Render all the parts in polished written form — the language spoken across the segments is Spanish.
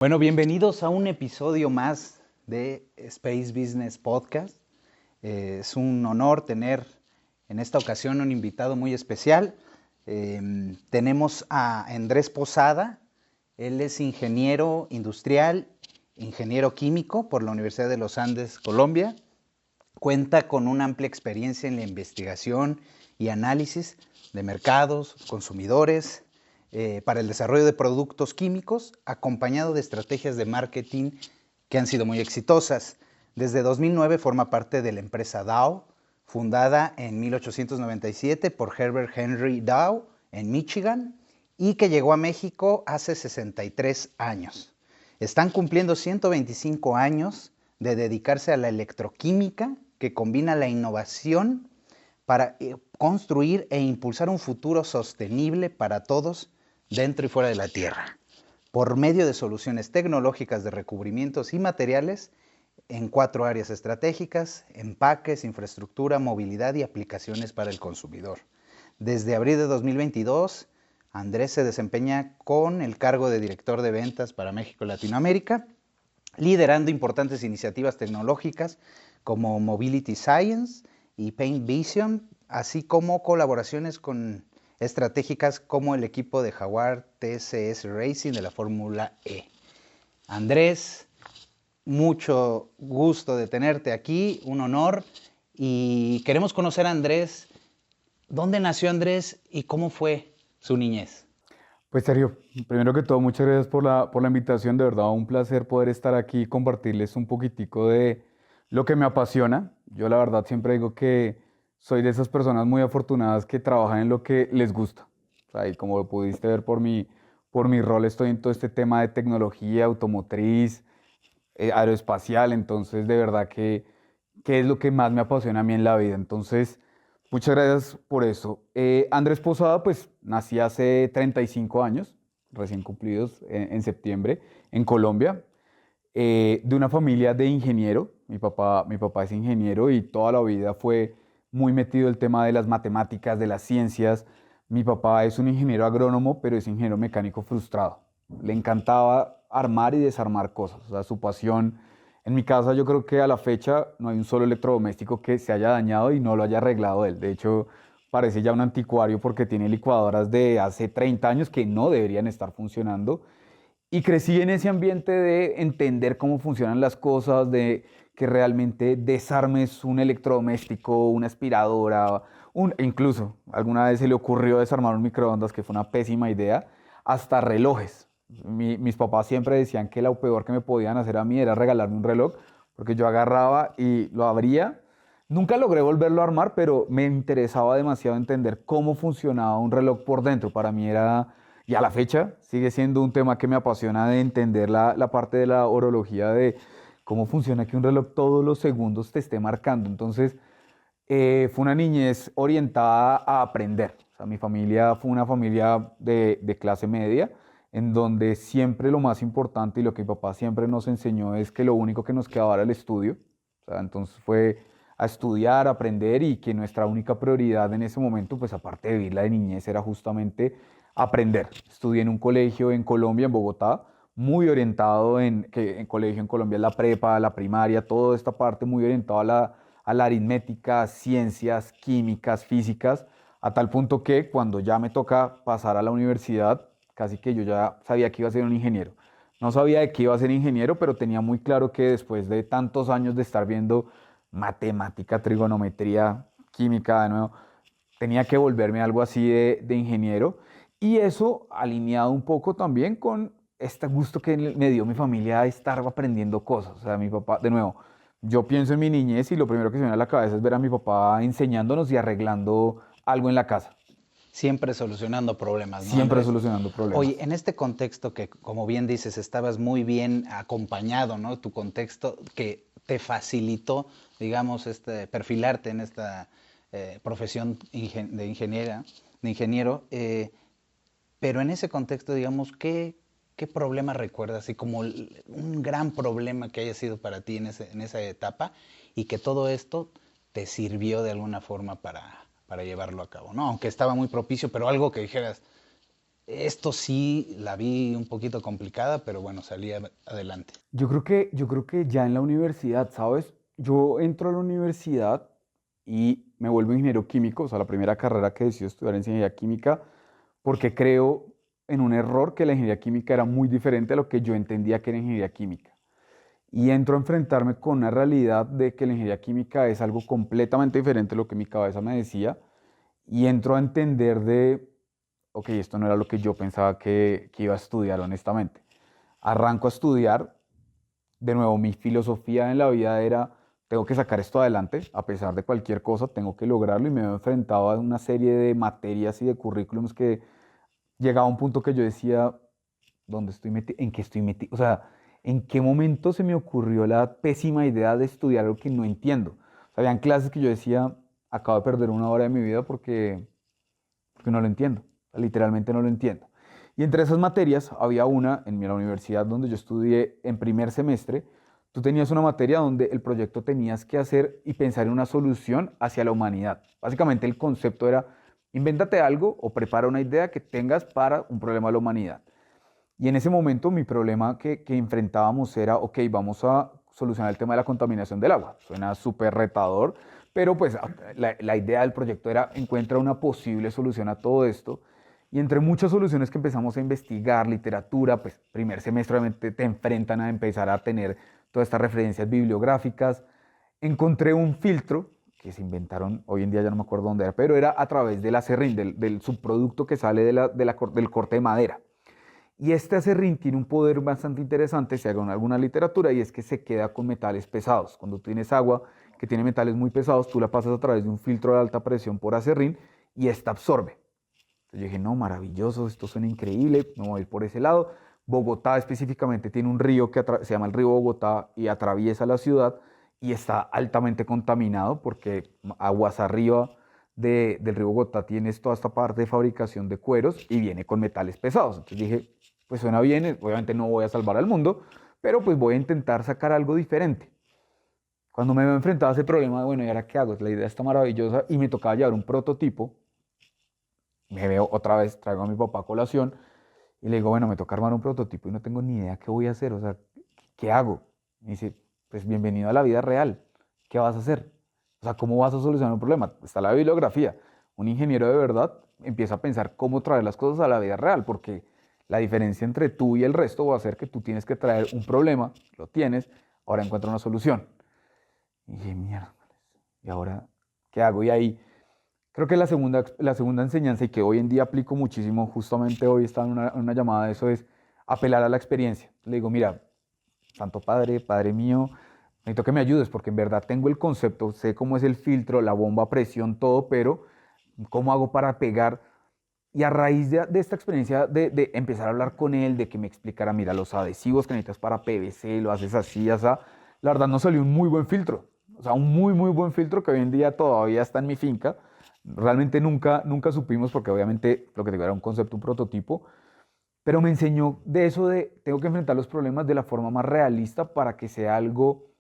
Bueno, bienvenidos a un episodio más de Space Business Podcast. Es un honor tener en esta ocasión un invitado muy especial. Tenemos a Andrés Posada. Él es ingeniero industrial, ingeniero químico por la Universidad de los Andes, Colombia. Cuenta con una amplia experiencia en la investigación y análisis de mercados, consumidores, para el desarrollo de productos químicos, acompañado de estrategias de marketing que han sido muy exitosas. Desde 2009 forma parte de la empresa Dow, fundada en 1897 por Herbert Henry Dow en Michigan y que llegó a México hace 63 años. Están cumpliendo 125 años de dedicarse a la electroquímica que combina la innovación para construir e impulsar un futuro sostenible para todos dentro y fuera de la Tierra, por medio de soluciones tecnológicas de recubrimientos y materiales en 4 áreas estratégicas: empaques, infraestructura, movilidad y aplicaciones para el consumidor. Desde abril de 2022, Andrés se desempeña con el cargo de director de ventas para México y Latinoamérica, liderando importantes iniciativas tecnológicas como Mobility Science y Paint Vision, así como colaboraciones estratégicas como el equipo de Jaguar TCS Racing de la Fórmula E. Andrés, mucho gusto de tenerte aquí, un honor, y queremos conocer a Andrés. ¿Dónde nació Andrés y cómo fue su niñez? Pues Sergio, primero que todo, muchas gracias por la invitación. De verdad, un placer poder estar aquí y compartirles un poquitico de lo que me apasiona. Yo la verdad siempre digo que soy de esas personas muy afortunadas que trabajan en lo que les gusta. O sea, y como lo pudiste ver por mi rol, estoy en todo este tema de tecnología, automotriz, aeroespacial. Entonces, de verdad que es lo que más me apasiona a mí en la vida. Entonces, muchas gracias por eso. Andrés Posada, pues nací hace 35 años, recién cumplidos en septiembre, en Colombia, de una familia de ingeniero. Mi papá es ingeniero y toda la vida fue muy metido el tema de las matemáticas, de las ciencias. Mi papá es un ingeniero agrónomo, pero es ingeniero mecánico frustrado. Le encantaba armar y desarmar cosas. O sea, su pasión. En mi casa yo creo que a la fecha no hay un solo electrodoméstico que se haya dañado y no lo haya arreglado él. De hecho, parece ya un anticuario porque tiene licuadoras de hace 30 años que no deberían estar funcionando. Y crecí en ese ambiente de entender cómo funcionan las cosas, de que realmente desarmes un electrodoméstico, una aspiradora, incluso alguna vez se le ocurrió desarmar un microondas, que fue una pésima idea, hasta relojes. Mis papás siempre decían que lo peor que me podían hacer a mí era regalarme un reloj, porque yo agarraba y lo abría. Nunca logré volverlo a armar, pero me interesaba demasiado entender cómo funcionaba un reloj por dentro. Para mí era, y a la fecha, sigue siendo un tema que me apasiona, de entender la parte de la horología, de cómo funciona que un reloj todos los segundos te esté marcando. Entonces, fue una niñez orientada a aprender. O sea, mi familia fue una familia de clase media, en donde siempre lo más importante y lo que mi papá siempre nos enseñó es que lo único que nos quedaba era el estudio. O sea, entonces fue a estudiar, a aprender, y que nuestra única prioridad en ese momento, pues aparte de vivir la de niñez, era justamente aprender. Estudié en un colegio en Colombia, en Bogotá, muy orientado en colegio en Colombia es la prepa, la primaria, toda esta parte muy orientada a la aritmética, ciencias, químicas, físicas, a tal punto que cuando ya me toca pasar a la universidad, casi que yo ya sabía que iba a ser un ingeniero. No sabía de qué iba a ser ingeniero, pero tenía muy claro que después de tantos años de estar viendo matemática, trigonometría, química, de nuevo, tenía que volverme algo así de ingeniero. Y eso alineado un poco también con este gusto que me dio mi familia de estar aprendiendo cosas. O sea, mi papá, de nuevo, yo pienso en mi niñez y lo primero que se me viene a la cabeza es ver a mi papá enseñándonos y arreglando algo en la casa, Siempre solucionando problemas, ¿no, siempre Andrés? solucionando Oye, problemas. en este contexto que, como bien dices, estabas muy bien acompañado, ¿no? Tu contexto que te facilitó, digamos, perfilarte en esta profesión de ingeniero, pero en ese contexto, digamos, ¿qué problema recuerdas? Y como un gran problema que haya sido para ti en esa etapa y que todo esto te sirvió de alguna forma para llevarlo a cabo, ¿no? Aunque estaba muy propicio, pero algo que dijeras, esto sí la vi un poquito complicada, pero bueno, salí adelante. Yo creo que ya en la universidad, ¿sabes? Yo entro a la universidad y me vuelvo ingeniero químico, o sea, la primera carrera que decidí estudiar en ingeniería química, porque creo en un error que la ingeniería química era muy diferente a lo que yo entendía que era ingeniería química. Y entro a enfrentarme con una realidad de que la ingeniería química es algo completamente diferente a lo que mi cabeza me decía, y entro a entender de, ok, esto no era lo que yo pensaba que iba a estudiar honestamente. Arranco a estudiar, de nuevo, mi filosofía en la vida era, tengo que sacar esto adelante, a pesar de cualquier cosa, tengo que lograrlo, y me he enfrentado a una serie de materias y de currículums que llegaba a un punto que yo decía, ¿dónde estoy metido? ¿En qué estoy metido? O sea, ¿en qué momento se me ocurrió la pésima idea de estudiar algo que no entiendo? O sea, habían clases que yo decía, acabo de perder una hora de mi vida porque no lo entiendo, literalmente no lo entiendo. Y entre esas materias había una en la universidad donde yo estudié en primer semestre. Tú tenías una materia donde el proyecto tenías que hacer y pensar en una solución hacia la humanidad. Básicamente el concepto era, invéntate algo o prepara una idea que tengas para un problema de la humanidad. Y en ese momento mi problema que enfrentábamos era, ok, vamos a solucionar el tema de la contaminación del agua. Suena súper retador, pero pues la idea del proyecto era encuentra una posible solución a todo esto. Y entre muchas soluciones que empezamos a investigar, literatura, pues primer semestre obviamente te enfrentan a empezar a tener todas estas referencias bibliográficas. Encontré un filtro que se inventaron, hoy en día ya no me acuerdo dónde era, pero era a través del acerrín, del subproducto que sale del corte de madera. Y este acerrín tiene un poder bastante interesante, se haga en alguna literatura, y es que se queda con metales pesados. Cuando tienes agua que tiene metales muy pesados, tú la pasas a través de un filtro de alta presión por acerrín y esta absorbe. Entonces yo dije, no, maravilloso, esto suena increíble, me voy a ir por ese lado. Bogotá específicamente tiene un río que se llama el río Bogotá y atraviesa la ciudad y está altamente contaminado porque aguas arriba del río Bogotá tienes toda esta parte de fabricación de cueros y viene con metales pesados. Entonces dije, pues suena bien, obviamente no voy a salvar al mundo, pero pues voy a intentar sacar algo diferente. Cuando me veo enfrentado a ese problema, bueno, ¿y ahora qué hago? La idea está maravillosa y me tocaba llevar un prototipo. Me veo otra vez, traigo a mi papá a colación y le digo, bueno, me toca armar un prototipo y no tengo ni idea qué voy a hacer, o sea, ¿qué hago? Me dice, pues bienvenido a la vida real, ¿qué vas a hacer? O sea, ¿cómo vas a solucionar un problema? Está la bibliografía. Un ingeniero de verdad empieza a pensar cómo traer las cosas a la vida real, porque la diferencia entre tú y el resto va a ser que tú tienes que traer un problema, lo tienes, ahora encuentra una solución. Y dije, mierda, ¿y ahora qué hago? Y ahí creo que la segunda enseñanza y que hoy en día aplico muchísimo, justamente hoy estaba en una llamada de eso, es apelar a la experiencia. Le digo, mira, Santo Padre, Padre mío, necesito que me ayudes porque en verdad tengo el concepto, sé cómo es el filtro, la bomba a presión, todo, pero ¿cómo hago para pegar? Y a raíz de esta experiencia de empezar a hablar con él, de que me explicara, mira, los adhesivos que necesitas para PVC, lo haces así, así, la verdad nos salió un muy buen filtro. O sea, un muy, muy buen filtro que hoy en día todavía está en mi finca. Realmente nunca supimos porque obviamente lo que te digo era un concepto, un prototipo, pero me enseñó de eso de tengo que enfrentar los problemas de la forma más realista para que sea algo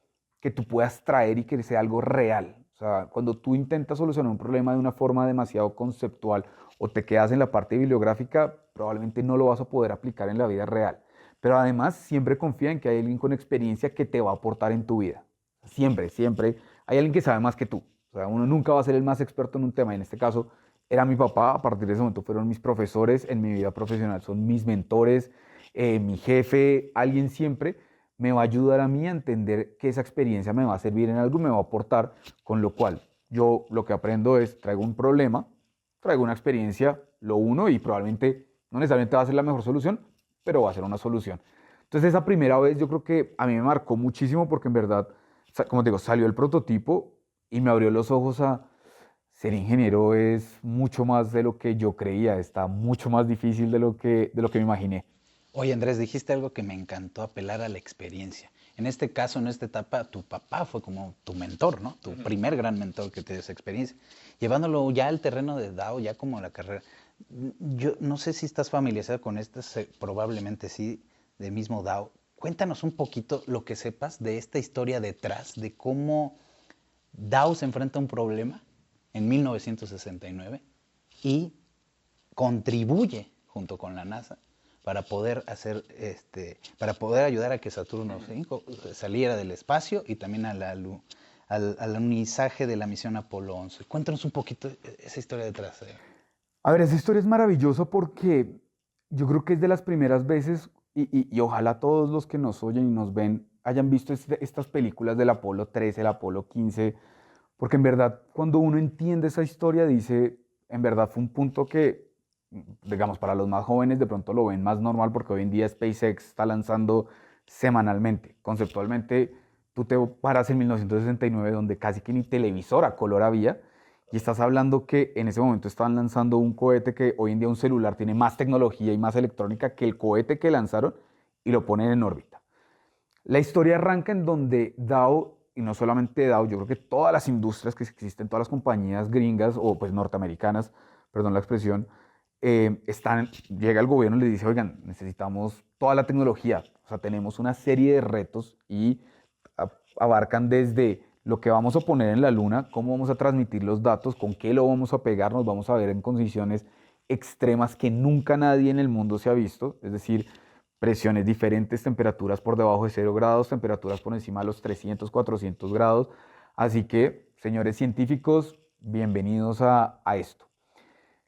que tú puedas traer y que sea algo real. O sea, cuando tú intentas solucionar un problema de una forma demasiado conceptual o te quedas en la parte bibliográfica, probablemente no lo vas a poder aplicar en la vida real. Pero además, siempre confía en que hay alguien con experiencia que te va a aportar en tu vida. Siempre, siempre hay alguien que sabe más que tú. O sea, uno nunca va a ser el más experto en un tema. En este caso, era mi papá. A partir de ese momento fueron mis profesores en mi vida profesional, son mis mentores, mi jefe, alguien siempre me va a ayudar a mí a entender que esa experiencia me va a servir en algo, me va a aportar, con lo cual yo lo que aprendo es, traigo un problema, traigo una experiencia, lo uno y probablemente no necesariamente va a ser la mejor solución, pero va a ser una solución. Entonces esa primera vez yo creo que a mí me marcó muchísimo porque en verdad, como te digo, salió el prototipo y me abrió los ojos a ser ingeniero es mucho más de lo que yo creía, está mucho más difícil de lo que me imaginé. Oye, Andrés, dijiste algo que me encantó, apelar a la experiencia. En este caso, en esta etapa, tu papá fue como tu mentor, ¿no? Tu primer gran mentor que te dio esa experiencia. Llevándolo ya al terreno de DAO, ya como la carrera. Yo no sé si estás familiarizado con esto, probablemente sí, de mismo DAO. Cuéntanos un poquito lo que sepas de esta historia detrás, de cómo DAO se enfrenta a un problema en 1969 y contribuye junto con la NASA, para poder para poder ayudar a que Saturno 5 saliera del espacio y también al alunizaje de la misión Apolo 11. Cuéntanos un poquito esa historia detrás. A ver, esa historia es maravillosa porque yo creo que es de las primeras veces, y ojalá todos los que nos oyen y nos ven hayan visto estas películas del Apolo 13, el Apolo 15, porque en verdad cuando uno entiende esa historia dice, en verdad fue un punto que, digamos, para los más jóvenes de pronto lo ven más normal porque hoy en día SpaceX está lanzando semanalmente. Conceptualmente, tú te paras en 1969 donde casi que ni televisor a color había y estás hablando que en ese momento estaban lanzando un cohete que hoy en día un celular tiene más tecnología y más electrónica que el cohete que lanzaron y lo ponen en órbita. La historia arranca en donde Dow, y no solamente Dow, yo creo que todas las industrias que existen, todas las compañías gringas o pues norteamericanas, perdón la expresión, llega el gobierno y le dice, oigan, necesitamos toda la tecnología, o sea, tenemos una serie de retos y abarcan desde lo que vamos a poner en la luna, cómo vamos a transmitir los datos, con qué lo vamos a pegar, nos vamos a ver en condiciones extremas que nunca nadie en el mundo se ha visto, es decir, presiones diferentes, temperaturas por debajo de 0 grados, temperaturas por encima de los 300, 400 grados. Así que, señores científicos, bienvenidos a esto.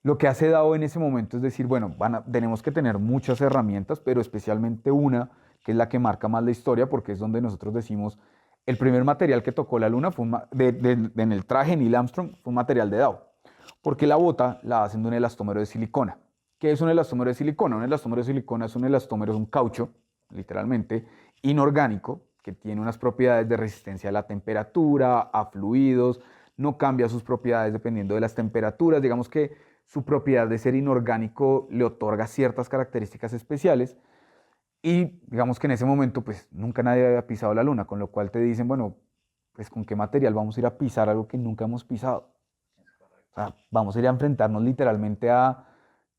Lo que hace DAO en ese momento es decir, bueno, tenemos que tener muchas herramientas, pero especialmente una que es la que marca más la historia, porque es donde nosotros decimos, el primer material que tocó la luna fue en el traje Neil Armstrong fue un material de DAO, porque la bota la hacen de un elastómero de silicona. ¿Qué es un elastómero de silicona? Un elastómero de silicona es un elastómero, es un caucho, literalmente, inorgánico, que tiene unas propiedades de resistencia a la temperatura, a fluidos, no cambia sus propiedades dependiendo de las temperaturas, digamos que su propiedad de ser inorgánico le otorga ciertas características especiales y digamos que en ese momento pues nunca nadie había pisado la luna, con lo cual te dicen, bueno, pues con qué material vamos a ir a pisar algo que nunca hemos pisado. O sea, vamos a ir a enfrentarnos literalmente a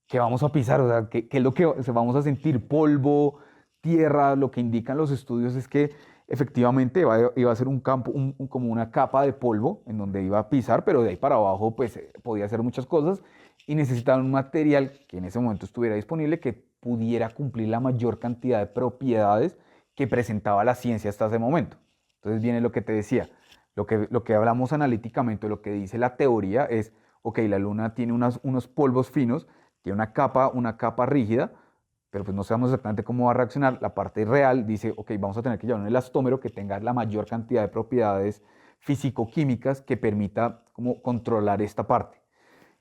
qué vamos a pisar, o sea, qué es lo que vamos a sentir, polvo, tierra, lo que indican los estudios es que efectivamente iba a ser un campo, como una capa de polvo en donde iba a pisar, pero de ahí para abajo pues podía hacer muchas cosas y necesitaban un material que en ese momento estuviera disponible que pudiera cumplir la mayor cantidad de propiedades que presentaba la ciencia hasta ese momento. Entonces viene lo que te decía, lo que hablamos analíticamente, lo que dice la teoría es, ok, la luna tiene unos polvos finos, tiene una capa rígida, pero pues no sabemos exactamente cómo va a reaccionar. La parte real dice, ok, vamos a tener que llevar un elastómero que tenga la mayor cantidad de propiedades físico-químicas que permita como controlar esta parte.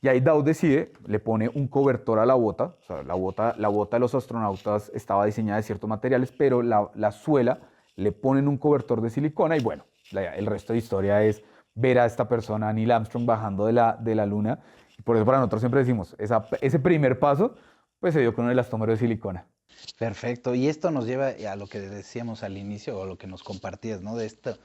Y ahí Dow decide, le pone un cobertor a la bota, o sea, la bota de los astronautas estaba diseñada de ciertos materiales, pero la suela le ponen un cobertor de silicona y bueno, el resto de historia es ver a esta persona, Neil Armstrong, bajando de la luna. Y por eso para nosotros siempre decimos, ese primer paso, pues se dio con el elastómero de silicona. Perfecto, y esto nos lleva a lo que decíamos al inicio o lo que nos compartías, ¿no? De esto,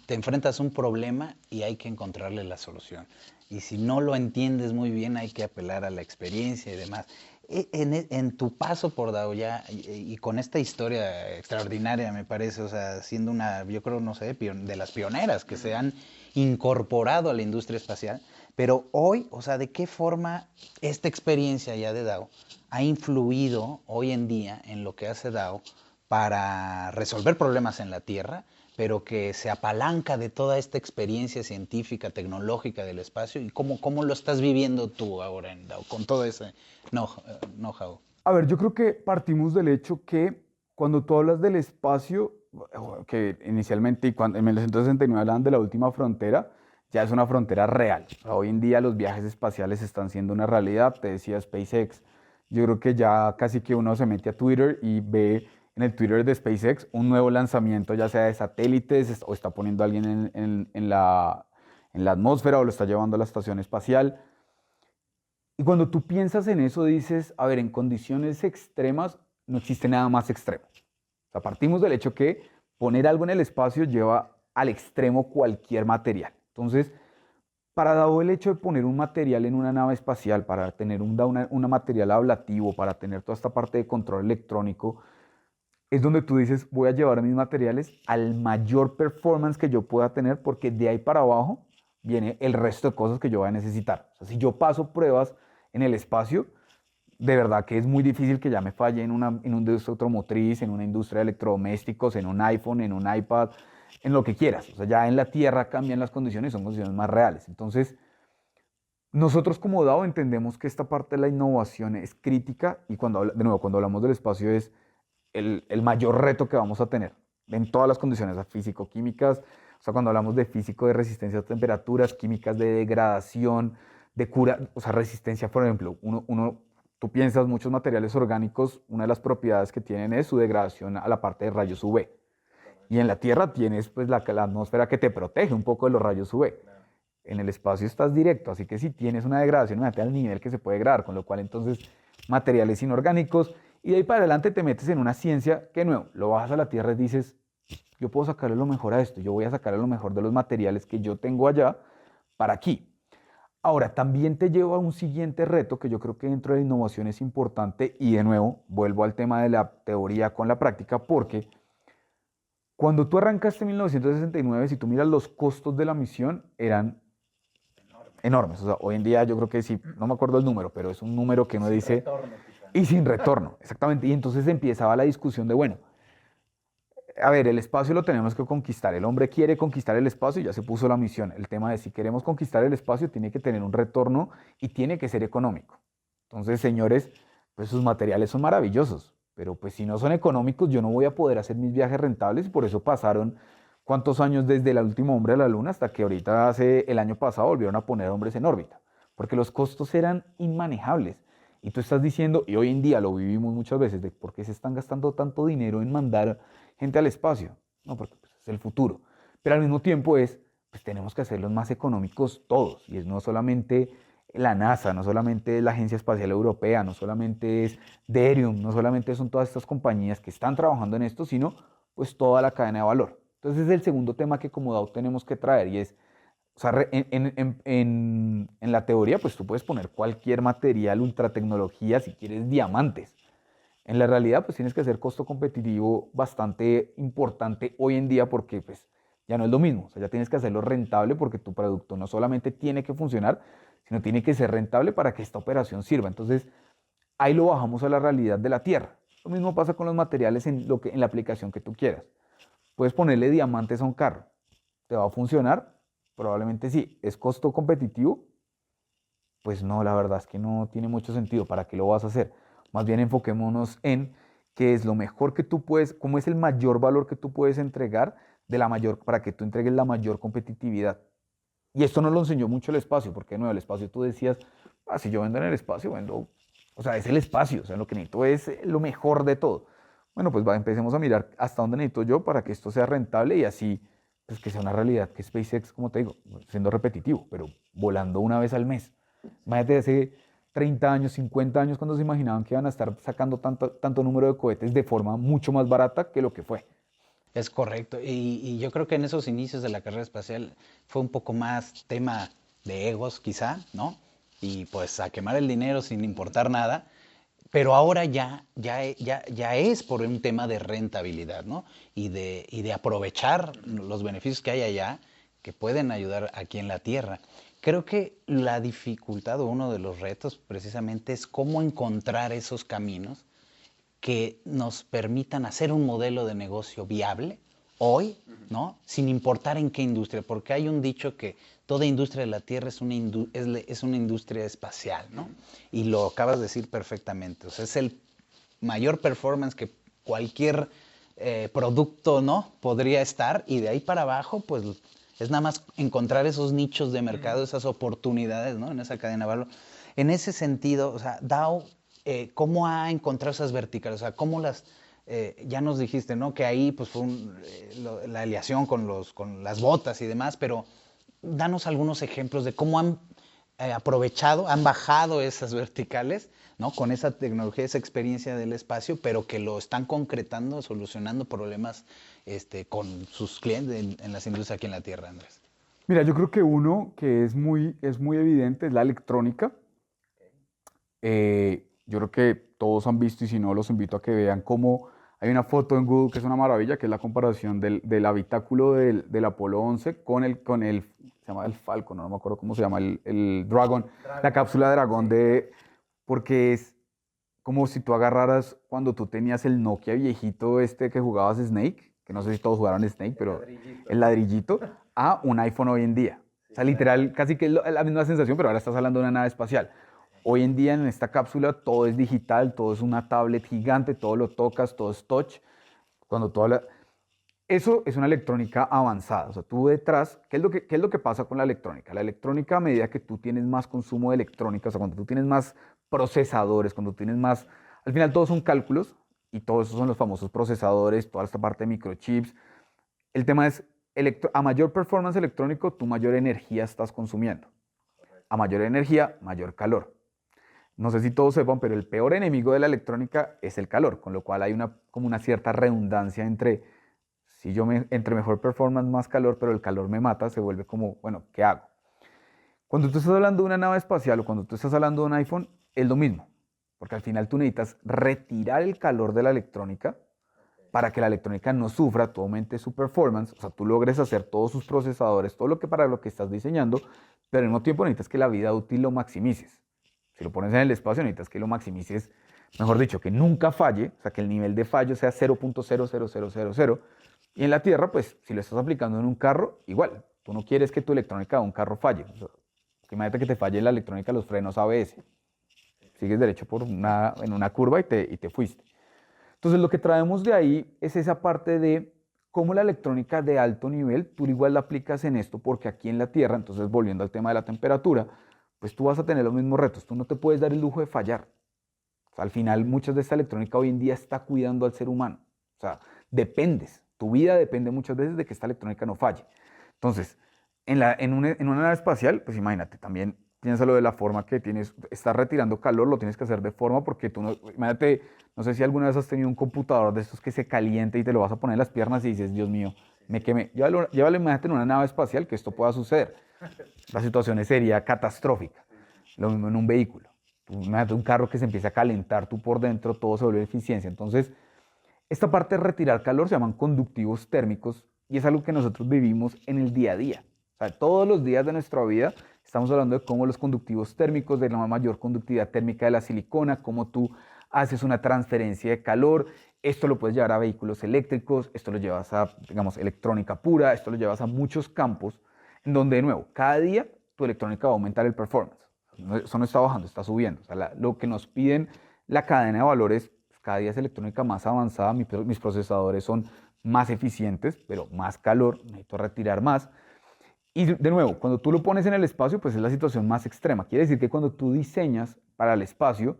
te enfrentas a un problema y hay que encontrarle la solución. Y si no lo entiendes muy bien, hay que apelar a la experiencia y demás. En tu paso por Daoya y con esta historia extraordinaria, me parece, o sea, siendo una, yo creo, no sé, de las pioneras que se han incorporado a la industria espacial, pero hoy, o sea, ¿de qué forma esta experiencia ya de DAO ha influido hoy en día en lo que hace DAO para resolver problemas en la Tierra, pero que se apalanca de toda esta experiencia científica, tecnológica del espacio? ¿Y cómo lo estás viviendo tú ahora en DAO con todo ese know-how? A ver, yo creo que partimos del hecho que cuando tú hablas del espacio, que inicialmente y cuando en 1969 hablaban de la última frontera, ya es una frontera real. O sea, hoy en día los viajes espaciales están siendo una realidad. Te decía SpaceX, yo creo que ya casi que uno se mete a Twitter y ve en el Twitter de SpaceX un nuevo lanzamiento, ya sea de satélites o está poniendo a alguien en la atmósfera o lo está llevando a la estación espacial. Y cuando tú piensas en eso dices, a ver, en condiciones extremas no existe nada más extremo. O sea, partimos del hecho que poner algo en el espacio lleva al extremo cualquier material. Entonces, dado el hecho de poner un material en una nave espacial, para tener un material ablativo, para tener toda esta parte de control electrónico, es donde tú dices, voy a llevar mis materiales al mayor performance que yo pueda tener, porque de ahí para abajo viene el resto de cosas que yo voy a necesitar. O sea, si yo paso pruebas en el espacio, de verdad que es muy difícil que ya me falle en una industria automotriz, en una industria de electrodomésticos, en un iPhone, en un iPad, en lo que quieras. O sea, ya en la Tierra cambian las condiciones, son condiciones más reales. Entonces, nosotros como DAO entendemos que esta parte de la innovación es crítica y de nuevo, cuando hablamos del espacio es el mayor reto que vamos a tener en todas las condiciones físico-químicas. O sea, cuando hablamos de físico, de resistencia a temperaturas, químicas de degradación, de cura, o sea, resistencia, por ejemplo, tú piensas muchos materiales orgánicos, una de las propiedades que tienen es su degradación a la parte de rayos UV. Y en la Tierra tienes pues la atmósfera que te protege un poco de los rayos UV. En el espacio estás directo, así que si tienes una degradación, imagínate al nivel que se puede degradar, con lo cual entonces materiales inorgánicos, y de ahí para adelante te metes en una ciencia que nuevo, lo bajas a la Tierra y dices, yo puedo sacarle lo mejor a esto, yo voy a sacarle lo mejor de los materiales que yo tengo allá para aquí. Ahora, también te lleva a un siguiente reto que yo creo que dentro de la innovación es importante y de nuevo vuelvo al tema de la teoría con la práctica porque cuando tú arrancaste en 1969, si tú miras los costos de la misión eran enormes. O sea, hoy en día yo creo que sí, no me acuerdo el número, pero es un número que uno dice... Retorno, quizá. Y sin retorno, exactamente. Y entonces empezaba la discusión de, bueno, a ver, el espacio lo tenemos que conquistar. El hombre quiere conquistar el espacio y ya se puso la misión. El tema de si queremos conquistar el espacio tiene que tener un retorno y tiene que ser económico. Entonces, señores, pues sus materiales son maravillosos, pero pues si no son económicos yo no voy a poder hacer mis viajes rentables y por eso pasaron cuántos años desde el último hombre a la luna hasta que ahorita hace el año pasado volvieron a poner hombres en órbita, porque los costos eran inmanejables. Y tú estás diciendo, y hoy en día lo vivimos muchas veces, de por qué se están gastando tanto dinero en mandar gente al espacio. No, porque pues, es el futuro. Pero al mismo tiempo pues tenemos que hacerlos más económicos todos. Y es no solamente la NASA, no solamente la Agencia Espacial Europea, no solamente es Derium, no solamente son todas estas compañías que están trabajando en esto, sino pues toda la cadena de valor. Entonces es el segundo tema que como DAO tenemos que traer y es, o sea, en la teoría, pues tú puedes poner cualquier material, ultra tecnología, si quieres diamantes. En la realidad, pues tienes que hacer costo competitivo bastante importante hoy en día porque pues ya no es lo mismo. O sea, ya tienes que hacerlo rentable porque tu producto no solamente tiene que funcionar, sino tiene que ser rentable para que esta operación sirva. Entonces, ahí lo bajamos a la realidad de la Tierra. Lo mismo pasa con los materiales en la aplicación que tú quieras. Puedes ponerle diamantes a un carro. ¿Te va a funcionar? Probablemente sí. ¿Es costo competitivo? Pues no, la verdad es que no tiene mucho sentido. ¿Para qué lo vas a hacer? Más bien enfoquémonos en qué es lo mejor que tú puedes, cómo es el mayor valor que tú puedes entregar para que tú entregues la mayor competitividad. Y esto nos lo enseñó mucho el espacio, porque de nuevo, el espacio tú decías, si yo vendo en el espacio, vendo, o sea, es el espacio, o sea, lo que necesito es lo mejor de todo. Bueno, pues empecemos a mirar hasta dónde necesito yo para que esto sea rentable y así, pues que sea una realidad que SpaceX, como te digo, siendo repetitivo, pero volando una vez al mes. Imagínate hace 30 años, 50 años, cuando se imaginaban que iban a estar sacando tanto número de cohetes de forma mucho más barata que lo que fue. Es correcto. Y yo creo que en esos inicios de la carrera espacial fue un poco más tema de egos, quizá, ¿no? Y pues a quemar el dinero sin importar nada. Pero ahora ya es por un tema de rentabilidad, ¿no? Y de aprovechar los beneficios que hay allá que pueden ayudar aquí en la Tierra. Creo que la dificultad o uno de los retos precisamente es cómo encontrar esos caminos que nos permitan hacer un modelo de negocio viable hoy, ¿no? Sin importar en qué industria, porque hay un dicho que toda industria de la Tierra es una industria espacial, ¿no? Y lo acabas de decir perfectamente, o sea, es el mayor performance que cualquier producto, ¿no? Podría estar, y de ahí para abajo, pues es nada más encontrar esos nichos de mercado, esas oportunidades, ¿no? En esa cadena de valor. En ese sentido, o sea, DAO, ¿cómo ha encontrado esas verticales? O sea, ¿cómo las, ya nos dijiste, ¿no? Que ahí pues fue la aliación con las botas y demás, pero danos algunos ejemplos de cómo han aprovechado, han bajado esas verticales, ¿no? Con esa tecnología, esa experiencia del espacio, pero que lo están concretando, solucionando problemas con sus clientes en las industrias aquí en la Tierra, Andrés. Mira, yo creo que uno que es muy evidente es la electrónica. Yo creo que todos han visto y si no los invito a que vean cómo hay una foto en Google que es una maravilla, que es la comparación del habitáculo del Apolo 11 con el, se llama el Falcon, no me acuerdo cómo se llama, el Dragon, la cápsula Dragon porque como si tú agarraras cuando tú tenías el Nokia viejito este que jugabas Snake, que no sé si todos jugaron Snake, pero el ladrillito, a un iPhone hoy en día. O sea, literal, casi que es la misma sensación, pero ahora estás hablando de una nave espacial. Hoy en día en esta cápsula todo es digital, todo es una tablet gigante, todo lo tocas, todo es touch. Cuando tú hablas, eso es una electrónica avanzada. O sea, tú detrás, qué es lo que pasa con la electrónica? La electrónica, a medida que tú tienes más consumo de electrónica, o sea, cuando tú tienes más procesadores, cuando tienes más, al final todos son cálculos y todos esos son los famosos procesadores, toda esta parte de microchips. El tema es, a mayor performance electrónico, tú mayor energía estás consumiendo. A mayor energía, mayor calor. No sé si todos sepan, pero el peor enemigo de la electrónica es el calor, con lo cual hay como una cierta redundancia entre, si entre mejor performance, más calor, pero el calor me mata, se vuelve como, bueno, ¿qué hago? Cuando tú estás hablando de una nave espacial o cuando tú estás hablando de un iPhone, es lo mismo, porque al final tú necesitas retirar el calor de la electrónica para que la electrónica no sufra, tú aumentes su performance, o sea, tú logres hacer todos sus procesadores, todo lo que para lo que estás diseñando, pero al mismo tiempo necesitas que la vida útil lo maximices. Si lo pones en el espacio, necesitas que lo maximices, mejor dicho, que nunca falle, o sea, que el nivel de fallo sea 0.00000. Y en la Tierra, pues, si lo estás aplicando en un carro, igual. Tú no quieres que tu electrónica de un carro falle. O sea, imagínate que te falle la electrónica de los frenos ABS. Sigues derecho en una curva y te fuiste. Entonces, lo que traemos de ahí es esa parte de cómo la electrónica de alto nivel, tú igual la aplicas en esto, porque aquí en la Tierra, entonces volviendo al tema de la temperatura, pues tú vas a tener los mismos retos. Tú no te puedes dar el lujo de fallar. O sea, al final, muchas de esta electrónica hoy en día está cuidando al ser humano. O sea, dependes. Tu vida depende muchas veces de que esta electrónica no falle. Entonces, en una nave espacial, pues imagínate, también piénsalo de la forma que estás retirando calor, lo tienes que hacer de forma porque tú no, imagínate, no sé si alguna vez has tenido un computador de estos que se calienta y te lo vas a poner en las piernas y dices, Dios mío, me quemé. Llévalo, imagínate en una nave espacial que esto pueda suceder. La situación sería catastrófica. Lo mismo en un vehículo. Imagínate un carro que se empieza a calentar tú por dentro, todo se vuelve eficiencia. Entonces, esta parte de retirar calor se llaman conductivos térmicos y es algo que nosotros vivimos en el día a día. O sea, todos los días de nuestra vida estamos hablando de cómo los conductivos térmicos, de la mayor conductividad térmica de la silicona, cómo tú haces una transferencia de calor. Esto lo puedes llevar a vehículos eléctricos, esto lo llevas a, digamos, electrónica pura, esto lo llevas a muchos campos en donde, de nuevo, cada día tu electrónica va a aumentar el performance. Eso no está bajando, está subiendo. O sea, lo que nos piden la cadena de valores, pues, cada día es electrónica más avanzada, mis procesadores son más eficientes, pero más calor, necesito retirar más. Y de nuevo, cuando tú lo pones en el espacio, pues es la situación más extrema. Quiere decir que cuando tú diseñas para el espacio,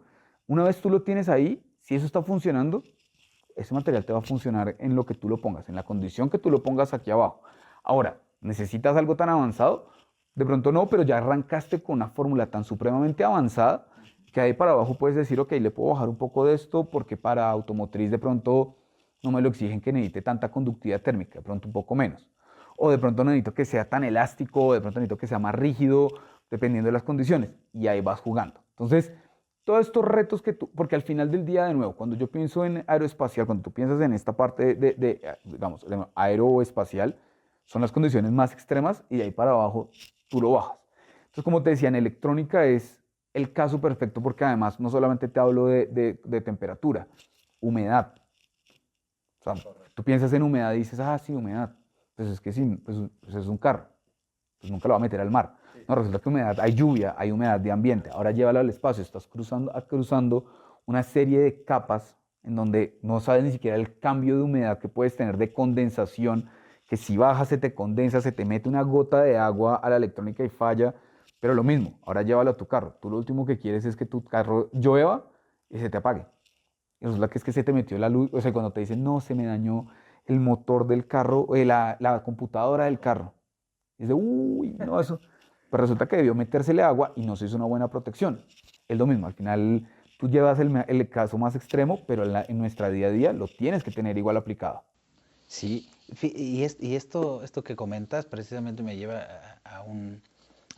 una vez tú lo tienes ahí, si eso está funcionando, ese material te va a funcionar en lo que tú lo pongas, en la condición que tú lo pongas aquí abajo. Ahora, ¿necesitas algo tan avanzado? De pronto no, pero ya arrancaste con una fórmula tan supremamente avanzada que ahí para abajo puedes decir, ok, le puedo bajar un poco de esto porque para automotriz de pronto no me lo exigen que necesite tanta conductividad térmica, de pronto un poco menos. O de pronto no necesito que sea tan elástico, o de pronto necesito que sea más rígido, dependiendo de las condiciones. Y ahí vas jugando. Entonces, todos estos retos porque al final del día, de nuevo, cuando yo pienso en aeroespacial, cuando tú piensas en esta parte digamos, aeroespacial, son las condiciones más extremas y de ahí para abajo tú lo bajas. Entonces, como te decía, en electrónica es el caso perfecto porque además no solamente te hablo de temperatura, humedad. O sea, tú piensas en humedad y dices, ah, sí, humedad. Pues es que sí, pues es un carro. Pues nunca lo va a meter al mar. No, resulta que humedad, hay lluvia, hay humedad de ambiente. Ahora llévalo al espacio, estás cruzando una serie de capas en donde no sabes ni siquiera el cambio de humedad que puedes tener de condensación, que si baja se te condensa, se te mete una gota de agua a la electrónica y falla, pero lo mismo, ahora llévalo a tu carro. Tú lo último que quieres es que tu carro llueva y se te apague. Y resulta que es que se te metió la luz, o sea, cuando te dicen, no, se me dañó el motor del carro, la computadora del carro. Y dice, uy, no, eso. Pues resulta que debió metérsele agua y no se hizo una buena protección. Es lo mismo, al final tú llevas el caso más extremo, pero en nuestra día a día lo tienes que tener igual aplicado. Sí, y esto que comentas precisamente me lleva a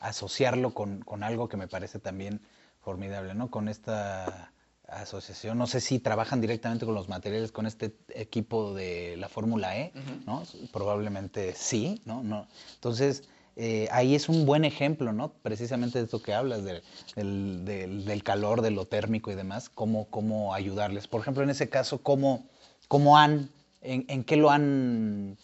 asociarlo con algo que me parece también formidable, ¿no? Con esta asociación, no sé si trabajan directamente con los materiales, con este equipo de la Fórmula E, ¿no? Probablemente sí, ¿no? Entonces, ahí es un buen ejemplo, ¿no? Precisamente de esto que hablas, del calor, de lo térmico y demás, cómo ayudarles. Por ejemplo, en ese caso, en qué lo han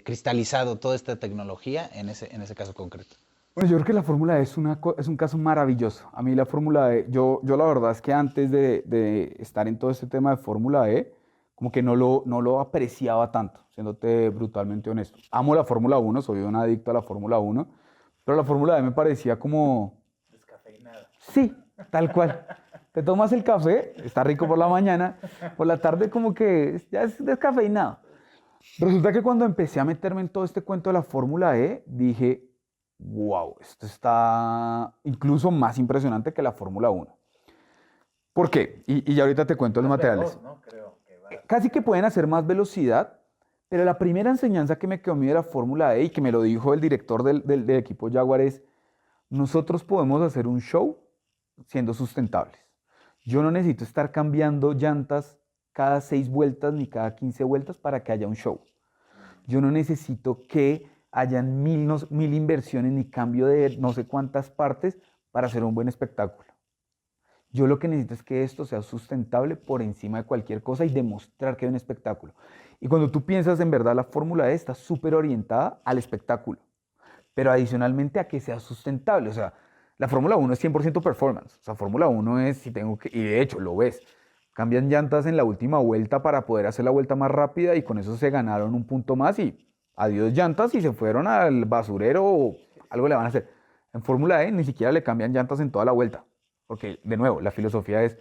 cristalizado toda esta tecnología en ese caso concreto. Bueno, yo creo que la Fórmula E es un caso maravilloso. A mí la Fórmula E, yo la verdad es que antes de estar en todo este tema de Fórmula E, como que no lo apreciaba tanto, siéndote brutalmente honesto. Amo la Fórmula 1, soy un adicto a la Fórmula 1, pero la Fórmula E me parecía como... Descafeinada. Sí, tal cual. Te tomas el café, está rico por la mañana, por la tarde como que ya es descafeinado. Resulta que cuando empecé a meterme en todo este cuento de la Fórmula E, dije, wow, esto está incluso más impresionante que la Fórmula 1. ¿Por qué? Y ya ahorita te cuento los materiales. Veloz, ¿no? Creo que va. Casi que pueden hacer más velocidad, pero la primera enseñanza que me quedó a mí de la Fórmula E y que me lo dijo el director del equipo Jaguar es, nosotros podemos hacer un show siendo sustentables. Yo no necesito estar cambiando llantas cada 6 vueltas ni cada 15 vueltas para que haya un show. Yo no necesito que hayan mil inversiones ni cambio de no sé cuántas partes para hacer un buen espectáculo. Yo lo que necesito es que esto sea sustentable por encima de cualquier cosa y demostrar que hay un espectáculo. Y cuando tú piensas en verdad, la Fórmula E está súper orientada al espectáculo, pero adicionalmente a que sea sustentable. O sea, la Fórmula 1 es 100% performance. O sea, Fórmula 1 es, si tengo que, y de hecho lo ves, cambian llantas en la última vuelta para poder hacer la vuelta más rápida y con eso se ganaron un punto más y adiós llantas y se fueron al basurero o algo le van a hacer. En Fórmula E ni siquiera le cambian llantas en toda la vuelta. Porque, de nuevo, la filosofía es,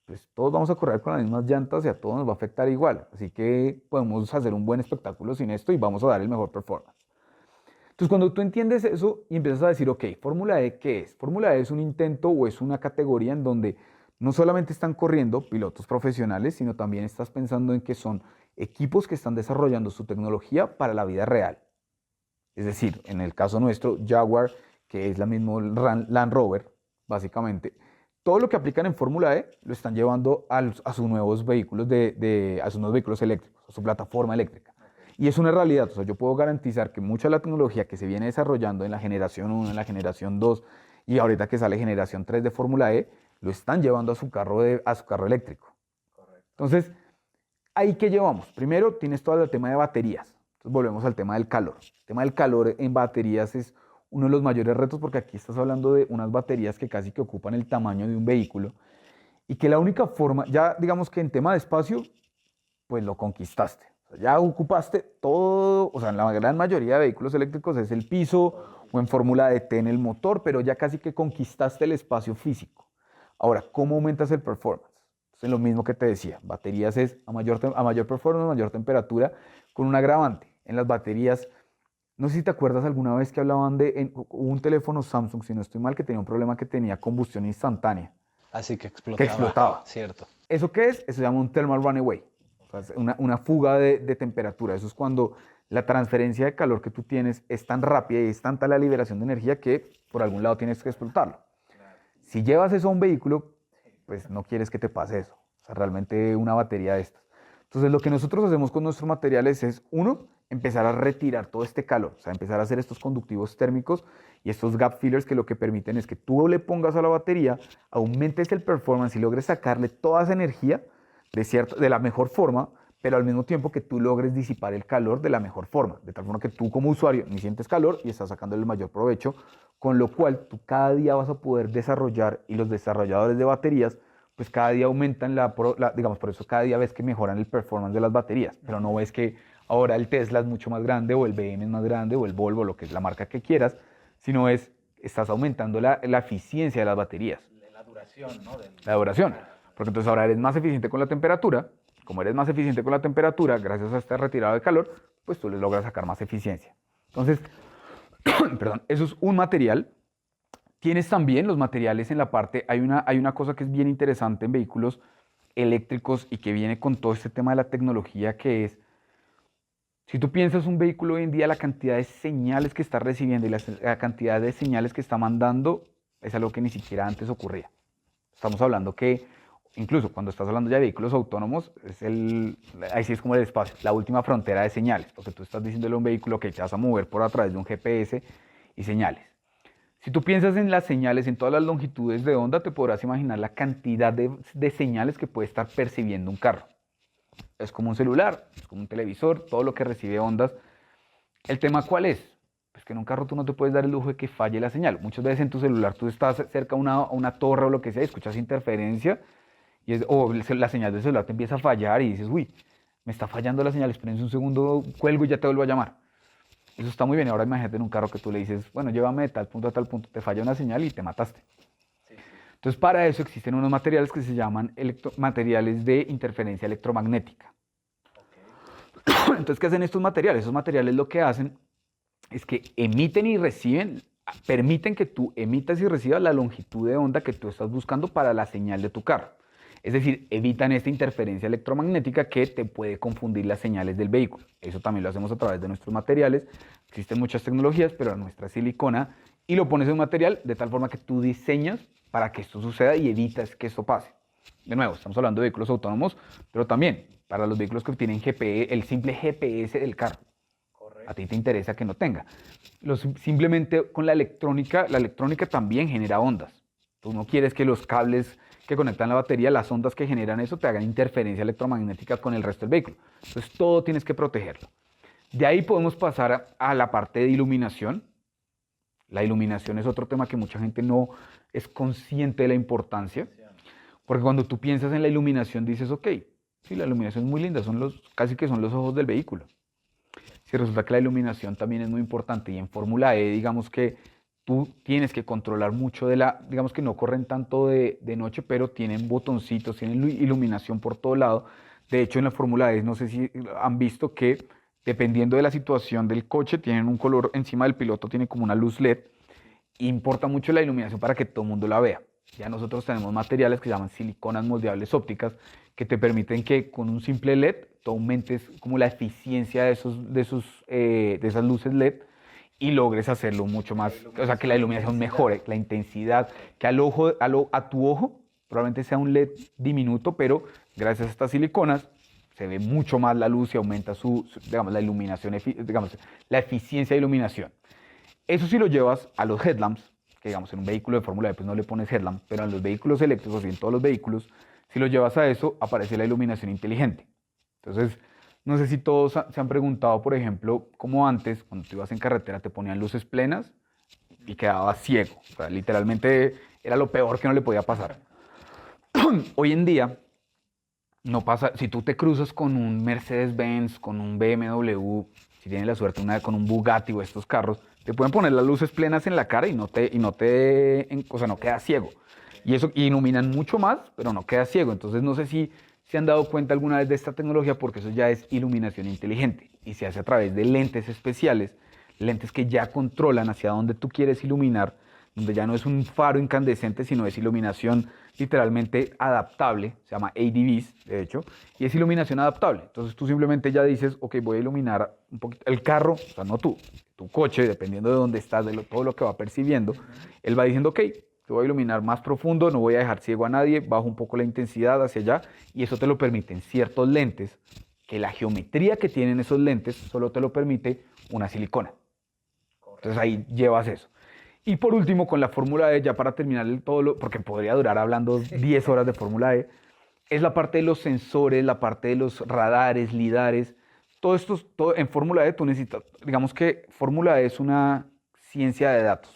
pues todos vamos a correr con las mismas llantas y a todos nos va a afectar igual. Así que podemos hacer un buen espectáculo sin esto y vamos a dar el mejor performance. Entonces, cuando tú entiendes eso y empiezas a decir, ok, Fórmula E, ¿qué es? Fórmula E es un intento o es una categoría en donde no solamente están corriendo pilotos profesionales, sino también estás pensando en que son equipos que están desarrollando su tecnología para la vida real. Es decir, en el caso nuestro, Jaguar, que es la misma Land Rover, básicamente, todo lo que aplican en Fórmula E lo están llevando a sus nuevos vehículos a sus nuevos vehículos eléctricos, a su plataforma eléctrica. Y es una realidad, o sea, yo puedo garantizar que mucha de la tecnología que se viene desarrollando en la generación 1, en la generación 2 y ahorita que sale generación 3 de Fórmula E, lo están llevando a su carro eléctrico. Correcto. Entonces, ¿ahí qué llevamos? Primero tienes todo el tema de baterías. Entonces volvemos al tema del calor. El tema del calor en baterías es uno de los mayores retos porque aquí estás hablando de unas baterías que casi que ocupan el tamaño de un vehículo y que la única forma, ya digamos que en tema de espacio, pues lo conquistaste. O sea, ya ocupaste todo, o sea, en la gran mayoría de vehículos eléctricos es el piso o en fórmula de T en el motor, pero ya casi que conquistaste el espacio físico. Ahora, ¿cómo aumentas el performance? Entonces, lo mismo que te decía, baterías es a mayor performance, mayor temperatura, con un agravante. En las baterías, no sé si te acuerdas alguna vez que hablaban de un teléfono Samsung, si no estoy mal, que tenía un problema que tenía combustión instantánea. Así que explotaba. Que explotaba. Cierto. ¿Eso qué es? Eso se llama un thermal runaway. O sea, una fuga de temperatura. Eso es cuando la transferencia de calor que tú tienes es tan rápida y es tanta la liberación de energía que por algún lado tienes que explotarlo. Si llevas eso a un vehículo, pues no quieres que te pase eso. O sea, realmente una batería de estas. Entonces, lo que nosotros hacemos con nuestros materiales es, uno, empezar a retirar todo este calor, o sea, empezar a hacer estos conductivos térmicos y estos gap fillers que lo que permiten es que tú le pongas a la batería, aumentes el performance y logres sacarle toda esa energía de la mejor forma, pero al mismo tiempo que tú logres disipar el calor de la mejor forma, de tal forma que tú como usuario ni sientes calor y estás sacando el mayor provecho, con lo cual tú cada día vas a poder desarrollar y los desarrolladores de baterías pues cada día aumentan digamos, por eso cada día ves que mejoran el performance de las baterías, pero no ves que ahora el Tesla es mucho más grande o el BM es más grande o el Volvo, lo que es la marca que quieras, sino estás aumentando la eficiencia de las baterías. La duración, ¿no? La duración, porque entonces ahora eres más eficiente con la temperatura, como eres más eficiente con la temperatura, gracias a esta retirada de calor, pues tú les logras sacar más eficiencia. Entonces, perdón, eso es un material. Tienes también los materiales en la parte, hay una cosa que es bien interesante en vehículos eléctricos y que viene con todo este tema de la tecnología que es, si tú piensas un vehículo hoy en día, la cantidad de señales que está recibiendo y la cantidad de señales que está mandando es algo que ni siquiera antes ocurría. Estamos hablando que, incluso cuando estás hablando ya de vehículos autónomos, ahí sí es como el espacio, la última frontera de señales, porque tú estás diciéndole a un vehículo que te vas a mover por a través de un GPS y señales. Si tú piensas en las señales, en todas las longitudes de onda, te podrás imaginar la cantidad de señales que puede estar percibiendo un carro. Es como un celular, es como un televisor, todo lo que recibe ondas. ¿El tema cuál es? Pues que en un carro tú no te puedes dar el lujo de que falle la señal. Muchas veces en tu celular tú estás cerca a una torre o lo que sea y escuchas interferencia o la señal del celular te empieza a fallar y dices, uy, me está fallando la señal, espérense un segundo, cuelgo y ya te vuelvo a llamar. Eso está muy bien. Ahora imagínate en un carro que tú le dices, bueno, llévame de tal punto a tal punto, te falla una señal y te mataste. Sí, sí. Entonces, para eso existen unos materiales que se llaman materiales de interferencia electromagnética. Ok. Entonces, ¿qué hacen estos materiales? Esos materiales lo que hacen es que emiten y reciben, permiten que tú emitas y recibas la longitud de onda que tú estás buscando para la señal de tu carro. Es decir, evitan esta interferencia electromagnética que te puede confundir las señales del vehículo. Eso también lo hacemos a través de nuestros materiales. Existen muchas tecnologías, pero nuestra es silicona y lo pones en un material de tal forma que tú diseñas para que esto suceda y evitas que esto pase. De nuevo, estamos hablando de vehículos autónomos, pero también para los vehículos que tienen GPS, el simple GPS del carro. Correcto. A ti te interesa que no tenga. Simplemente con la electrónica también genera ondas. Tú no quieres que los cables que conectan la batería, las ondas que generan eso, te hagan interferencia electromagnética con el resto del vehículo. Entonces todo tienes que protegerlo. De ahí podemos pasar a la parte de iluminación. La iluminación es otro tema que mucha gente no es consciente de la importancia. Porque cuando tú piensas en la iluminación dices, ok, sí, la iluminación es muy linda, casi que son los ojos del vehículo. Si resulta que la iluminación también es muy importante y en Fórmula E, digamos que tú tienes que controlar mucho digamos que no corren tanto de noche, pero tienen botoncitos, tienen iluminación por todo lado. De hecho, en la Fórmula E, no sé si han visto que dependiendo de la situación del coche, tienen un color encima del piloto, tiene como una luz LED. Importa mucho la iluminación para que todo el mundo la vea. Ya nosotros tenemos materiales que se llaman siliconas moldeables ópticas que te permiten que con un simple LED tú aumentes como la eficiencia de esas luces LED y logres hacerlo mucho más, o sea, que la iluminación mejore, la intensidad, que a tu ojo probablemente sea un LED diminuto, pero gracias a estas siliconas se ve mucho más la luz y aumenta digamos, la iluminación, digamos, la eficiencia de iluminación. Eso si lo llevas a los headlamps, que digamos en un vehículo de Fórmula E pues no le pones headlamp, pero en los vehículos eléctricos y en todos los vehículos, si lo llevas a eso, aparece la iluminación inteligente. Entonces, no sé si todos se han preguntado, por ejemplo, cómo antes, cuando tú ibas en carretera, te ponían luces plenas y quedabas ciego. O sea, literalmente era lo peor que no le podía pasar. Hoy en día, no pasa, si tú te cruzas con un Mercedes-Benz, con un BMW, si tienes la suerte con un Bugatti o estos carros, te pueden poner las luces plenas en la cara y no quedas ciego. Y eso iluminan mucho más, pero no quedas ciego. Entonces no sé si se han dado cuenta alguna vez de esta tecnología porque eso ya es iluminación inteligente y se hace a través de lentes especiales, lentes que ya controlan hacia dónde tú quieres iluminar, donde ya no es un faro incandescente, sino es iluminación literalmente adaptable, se llama ADVs, de hecho, y es iluminación adaptable. Entonces tú simplemente ya dices, ok, voy a iluminar un poquito el carro, o sea, no tú, tu coche, dependiendo de dónde estás, todo lo que va percibiendo, él va diciendo, ok, te voy a iluminar más profundo, no voy a dejar ciego a nadie, bajo un poco la intensidad hacia allá, y eso te lo permiten ciertos lentes, que la geometría que tienen esos lentes solo te lo permite una silicona. Entonces ahí llevas eso. Y por último, con la Fórmula E, ya para terminar porque podría durar hablando 10 horas de Fórmula E, es la parte de los sensores, la parte de los radares, lidares. Todo en Fórmula E tú necesitas, digamos que Fórmula E es una ciencia de datos.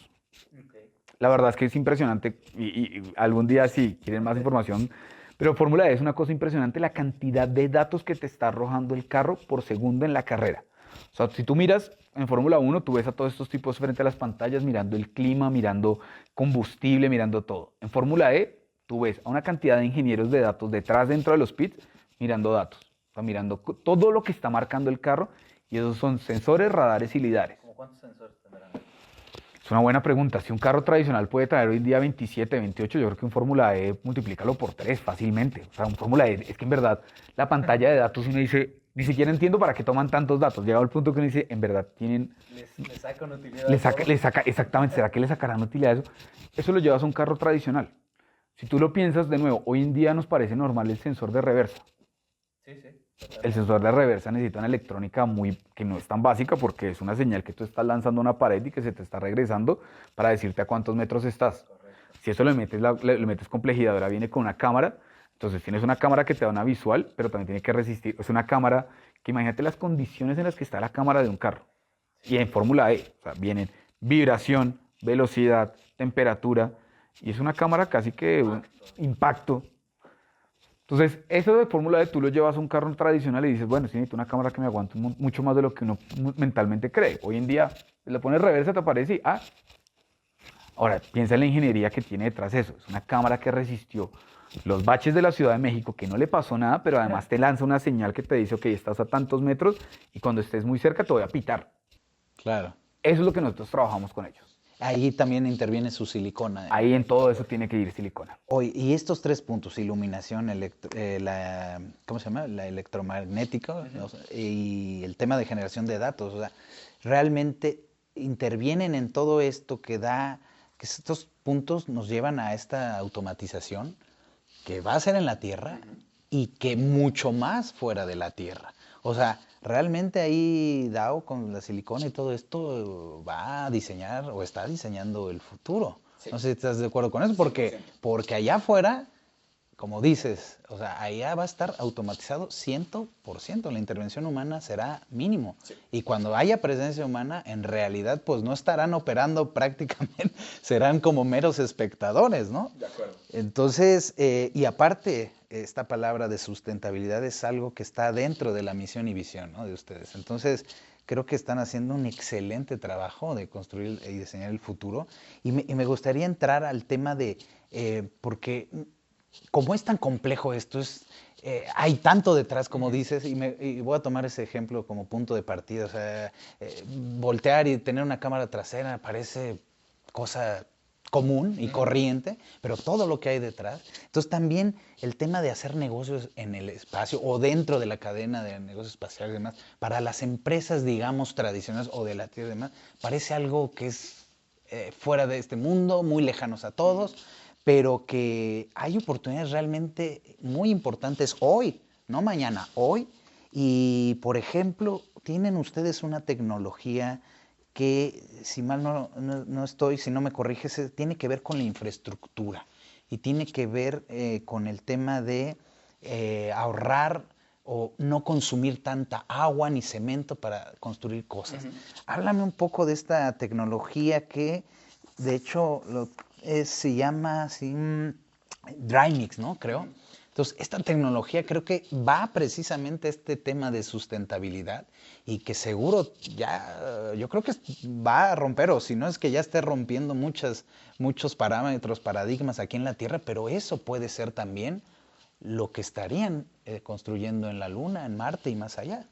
La verdad es que es impresionante y algún día si quieren más información, pero Fórmula E es una cosa impresionante la cantidad de datos que te está arrojando el carro por segundo en la carrera. O sea, si tú miras en Fórmula 1, tú ves a todos estos tipos frente a las pantallas mirando el clima, mirando combustible, mirando todo. En Fórmula E, tú ves a una cantidad de ingenieros de datos detrás dentro de los pits mirando datos. O sea, mirando todo lo que está marcando el carro y esos son sensores, radares y lidares. ¿Cómo cuántos sensores tendrán? Es una buena pregunta. Si un carro tradicional puede traer hoy en día 27, 28, yo creo que un Fórmula E multiplícalo por 3 fácilmente. O sea, un Fórmula E, es que en verdad la pantalla de datos uno dice, ni siquiera entiendo para qué toman tantos datos. Llegado al punto que uno dice, en verdad tienen... ¿Les sacan utilidad? Exactamente, ¿será que le sacarán utilidad a eso? Eso lo llevas a un carro tradicional. Si tú lo piensas de nuevo, hoy en día nos parece normal el sensor de reversa. Sí, sí. El sensor de reversa necesita una electrónica que no es tan básica porque es una señal que tú estás lanzando a una pared y que se te está regresando para decirte a cuántos metros estás. Si eso le metes complejidad, ahora viene con una cámara, entonces tienes una cámara que te da una visual, pero también tiene que resistir. Es una cámara que imagínate las condiciones en las que está la cámara de un carro. Y en Fórmula E, o sea, vienen vibración, velocidad, temperatura, y es una cámara casi que un impacto. Entonces, eso de Fórmula E tú lo llevas a un carro tradicional y dices, bueno, sí necesito una cámara que me aguante mucho más de lo que uno mentalmente cree. Hoy en día, le pones reversa, te aparece y Ahora, piensa en la ingeniería que tiene detrás eso. Es una cámara que resistió los baches de la Ciudad de México, que no le pasó nada, pero además te lanza una señal que te dice, ok, estás a tantos metros y cuando estés muy cerca te voy a pitar. Claro. Eso es lo que nosotros trabajamos con ellos. Ahí también interviene su silicona. Ahí en todo eso tiene que ir silicona. Hoy, y estos 3 puntos, iluminación, ¿cómo se llama? La electromagnética, ¿no? Y el tema de generación de datos, o sea, realmente intervienen en todo esto que estos puntos nos llevan a esta automatización que va a ser en la Tierra y que mucho más fuera de la Tierra. O sea, realmente ahí DAO con la silicona y todo esto va a diseñar o está diseñando el futuro. Sí. No sé si estás de acuerdo con eso, porque allá afuera, como dices, o sea, allá va a estar automatizado 100%. La intervención humana será mínimo. Sí. Y cuando haya presencia humana, en realidad, pues no estarán operando prácticamente, serán como meros espectadores, ¿no? De acuerdo. Entonces, y aparte, esta palabra de sustentabilidad es algo que está dentro de la misión y visión, ¿no?, de ustedes. Entonces, creo que están haciendo un excelente trabajo de construir y diseñar el futuro. Y me gustaría entrar al tema de, porque como es tan complejo esto, hay tanto detrás, como dices, y voy a tomar ese ejemplo como punto de partida. O sea, voltear y tener una cámara trasera parece cosa común y corriente, pero todo lo que hay detrás. Entonces también el tema de hacer negocios en el espacio o dentro de la cadena de negocios espaciales y demás, para las empresas, digamos, tradicionales o de la Tierra y demás, parece algo que es fuera de este mundo, muy lejanos a todos, pero que hay oportunidades realmente muy importantes hoy, no mañana, hoy. Y, por ejemplo, tienen ustedes una tecnología que, si mal no estoy, si no me corriges, tiene que ver con la infraestructura y tiene que ver con el tema de ahorrar o no consumir tanta agua ni cemento para construir cosas. Háblame un poco de esta tecnología que, de hecho, se llama así, DryMix, ¿no? Creo. Entonces, esta tecnología creo que va precisamente a este tema de sustentabilidad y que seguro yo creo que va a romper, o si no es que ya esté rompiendo muchos parámetros, paradigmas aquí en la Tierra, pero eso puede ser también lo que estarían construyendo en la Luna, en Marte y más allá.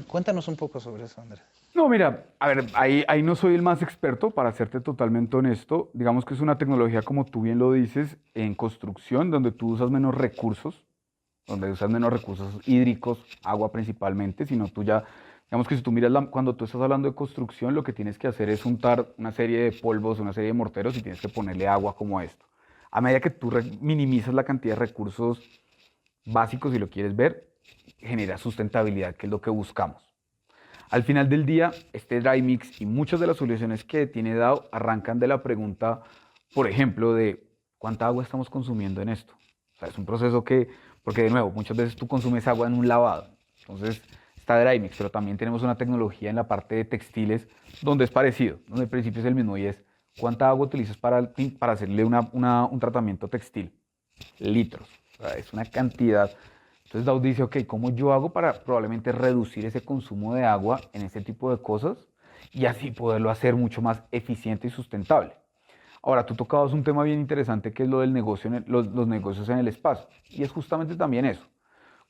Cuéntanos un poco sobre eso, Andrés. No, mira, a ver, ahí no soy el más experto, para serte totalmente honesto. Digamos que es una tecnología, como tú bien lo dices, en construcción, donde tú usas menos recursos hídricos, agua principalmente, sino tú ya, digamos que si tú miras, cuando tú estás hablando de construcción, lo que tienes que hacer es untar una serie de polvos, una serie de morteros y tienes que ponerle agua como esto. A medida que tú minimizas la cantidad de recursos básicos, si lo quieres ver, genera sustentabilidad, que es lo que buscamos. Al final del día, este DryMix y muchas de las soluciones que tiene DAO arrancan de la pregunta, por ejemplo, de ¿cuánta agua estamos consumiendo en esto? O sea, es un proceso porque de nuevo, muchas veces tú consumes agua en un lavado. Entonces, está DryMix, pero también tenemos una tecnología en la parte de textiles donde es parecido, donde el principio es el mismo y es ¿cuánta agua utilizas para hacerle un tratamiento textil? Litros. O sea, es una cantidad. Entonces DAO dice, ok, ¿cómo yo hago para probablemente reducir ese consumo de agua en este tipo de cosas y así poderlo hacer mucho más eficiente y sustentable? Ahora, tú tocabas un tema bien interesante que es lo del negocio, los negocios en el espacio. Y es justamente también eso.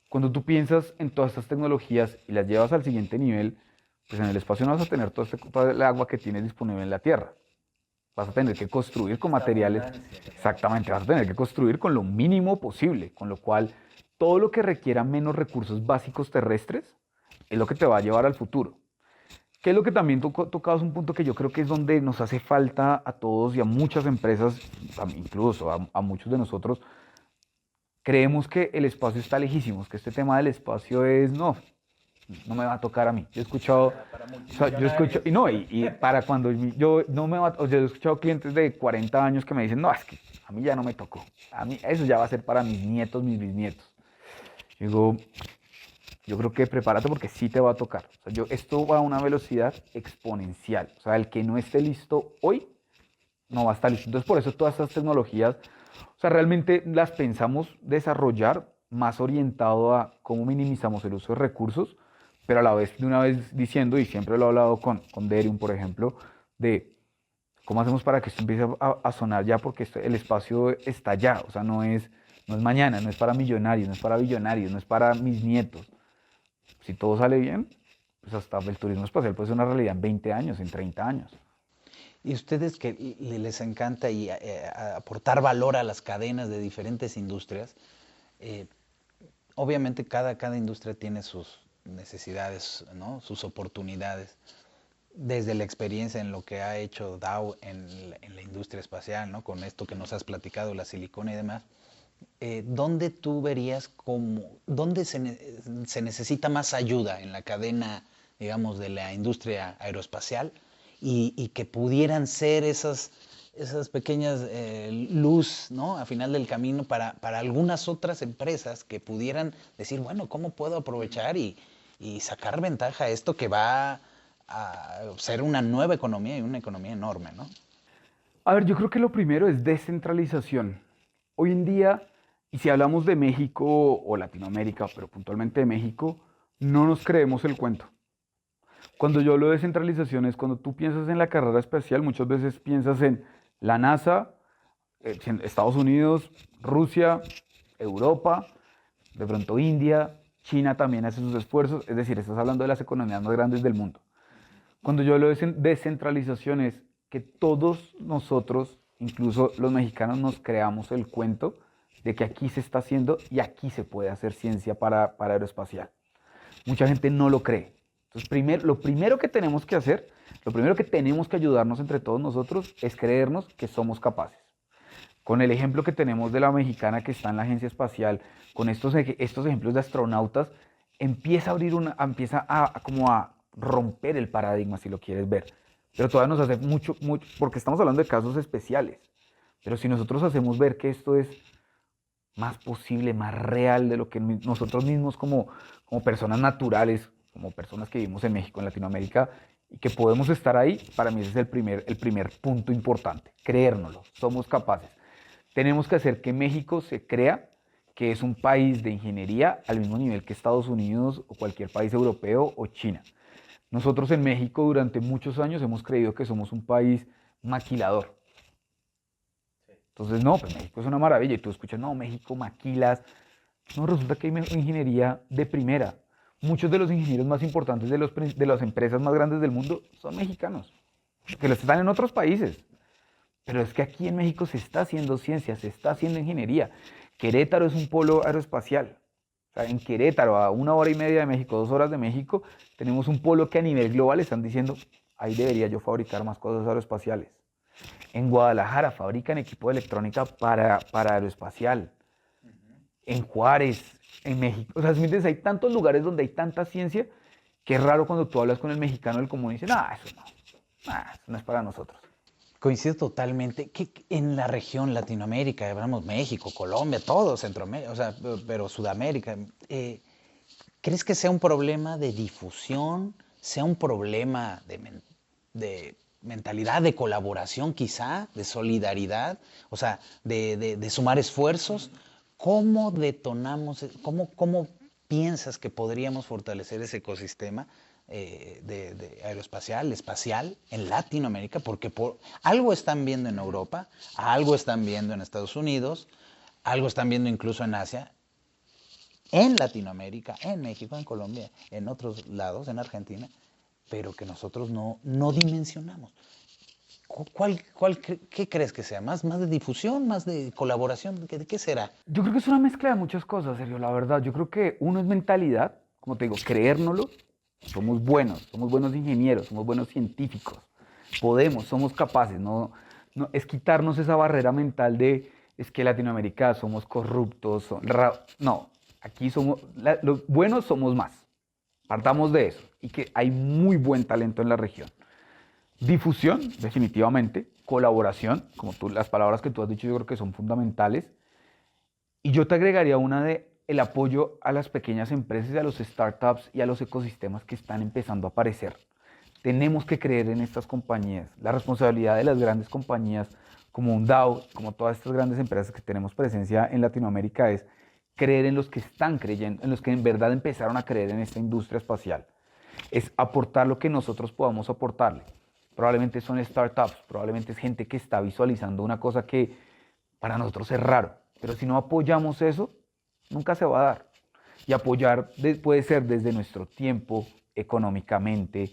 Cuando tú piensas en todas estas tecnologías y las llevas al siguiente nivel, pues en el espacio no vas a tener toda el agua que tienes disponible en la Tierra. Vas a tener que construir con materiales. Exactamente, vas a tener que construir con lo mínimo posible, con lo cual todo lo que requiera menos recursos básicos terrestres es lo que te va a llevar al futuro. ¿Qué es lo que también tocabas un punto que yo creo que es donde nos hace falta a todos y a muchas empresas, incluso a muchos de nosotros, creemos que el espacio está lejísimos, que este tema del espacio es, no me va a tocar a mí. Yo he escuchado, Para o sea, yo escucho, y no, y para cuando yo no me va, o sea, yo he escuchado clientes de 40 años que me dicen, no, es que a mí ya no me tocó, a mí eso ya va a ser para mis nietos, mis bisnietos. Yo digo, yo creo que prepárate porque sí te va a tocar. O sea, esto va a una velocidad exponencial. O sea, el que no esté listo hoy, no va a estar listo. Entonces, por eso todas estas tecnologías, o sea, realmente las pensamos desarrollar más orientado a cómo minimizamos el uso de recursos, pero a la vez, de una vez diciendo, y siempre lo he hablado con Derium, por ejemplo, de cómo hacemos para que esto empiece a sonar ya, porque el espacio está ya, o sea, no es mañana, no es para millonarios, no es para billonarios, no es para mis nietos. Si todo sale bien, pues hasta el turismo espacial puede ser una realidad en 20 años, en 30 años. Y ustedes que les encanta aportar valor a las cadenas de diferentes industrias, eh, obviamente cada industria tiene sus necesidades, ¿no? Sus oportunidades. Desde la experiencia en lo que ha hecho Dow en la industria espacial, ¿no? Con esto que nos has platicado, la silicona y demás, ¿dónde tú verías dónde se necesita más ayuda en la cadena, digamos, de la industria aeroespacial y que pudieran ser esas pequeñas luz, ¿no? A final del camino para algunas otras empresas que pudieran decir, bueno, ¿cómo puedo aprovechar y sacar ventaja a esto que va a ser una nueva economía y una economía enorme, ¿no? A ver, yo creo que lo primero es descentralización. Hoy en día, y si hablamos de México o Latinoamérica, pero puntualmente de México, no nos creemos el cuento. Cuando yo hablo de descentralización es cuando tú piensas en la carrera espacial, muchas veces piensas en la NASA, Estados Unidos, Rusia, Europa, de pronto India, China también hace sus esfuerzos, es decir, estás hablando de las economías más grandes del mundo. Cuando yo hablo de descentralización es que todos nosotros, incluso los mexicanos, nos creamos el cuento de que aquí se está haciendo y aquí se puede hacer ciencia para aeroespacial. Mucha gente no lo cree. Entonces, lo primero que tenemos que hacer, lo primero que tenemos que ayudarnos entre todos nosotros es creernos que somos capaces. Con el ejemplo que tenemos de la mexicana que está en la agencia espacial, con estos ejemplos de astronautas, empieza a como a romper el paradigma, si lo quieres ver. Pero todavía nos hace mucho, porque estamos hablando de casos especiales. Pero si nosotros hacemos ver que esto es más posible, más real de lo que nosotros mismos como personas naturales, como personas que vivimos en México, en Latinoamérica, y que podemos estar ahí, para mí ese es el primer punto importante, creérnoslo, somos capaces. Tenemos que hacer que México se crea que es un país de ingeniería al mismo nivel que Estados Unidos o cualquier país europeo o China. Nosotros en México durante muchos años hemos creído que somos un país maquilador. Entonces, no, pues México es una maravilla. Y tú escuchas, no, México maquilas. No, resulta que hay ingeniería de primera. Muchos de los ingenieros más importantes de las empresas más grandes del mundo son mexicanos, que los están en otros países. Pero es que aquí en México se está haciendo ciencia, se está haciendo ingeniería. Querétaro es un polo aeroespacial. O sea, en Querétaro, a 1 hora y media de México, 2 horas de México, tenemos un polo que a nivel global están diciendo, ahí debería yo fabricar más cosas aeroespaciales. En Guadalajara fabrican equipo de electrónica para aeroespacial. En Juárez, en México. O sea, hay tantos lugares donde hay tanta ciencia que es raro cuando tú hablas con el mexicano del común y dice, eso no es para nosotros. Coincido totalmente que en la región Latinoamérica, hablamos México, Colombia, todo Centroamérica, o sea, pero Sudamérica, ¿crees que sea un problema de difusión, sea un problema de mentalidad de colaboración quizá, de solidaridad, o sea, de sumar esfuerzos? ¿Cómo detonamos, cómo piensas que podríamos fortalecer ese ecosistema de aeroespacial, espacial en Latinoamérica? Porque algo están viendo en Europa, algo están viendo en Estados Unidos, algo están viendo incluso en Asia, en Latinoamérica, en México, en Colombia, en otros lados, en Argentina, pero que nosotros no dimensionamos. ¿Qué crees que sea? ¿Más de difusión? ¿Más de colaboración? ¿De qué será? Yo creo que es una mezcla de muchas cosas, Sergio, la verdad. Yo creo que uno es mentalidad, como te digo, creérnoslo. Somos buenos ingenieros, somos buenos científicos. Somos capaces, no es quitarnos esa barrera mental de es que Latinoamérica somos corruptos. No, aquí los buenos somos más. Partamos de eso y que hay muy buen talento en la región. Difusión, definitivamente. Colaboración, como las palabras que tú has dicho yo creo que son fundamentales. Y yo te agregaría una de el apoyo a las pequeñas empresas y a los startups y a los ecosistemas que están empezando a aparecer. Tenemos que creer en estas compañías. La responsabilidad de las grandes compañías como un Dow, como todas estas grandes empresas que tenemos presencia en Latinoamérica es creer en los que están creyendo, en los que en verdad empezaron a creer en esta industria espacial. Es aportar lo que nosotros podamos aportarle. Probablemente son startups, probablemente es gente que está visualizando una cosa que para nosotros es raro. Pero si no apoyamos eso, nunca se va a dar. Y apoyar puede ser desde nuestro tiempo, económicamente,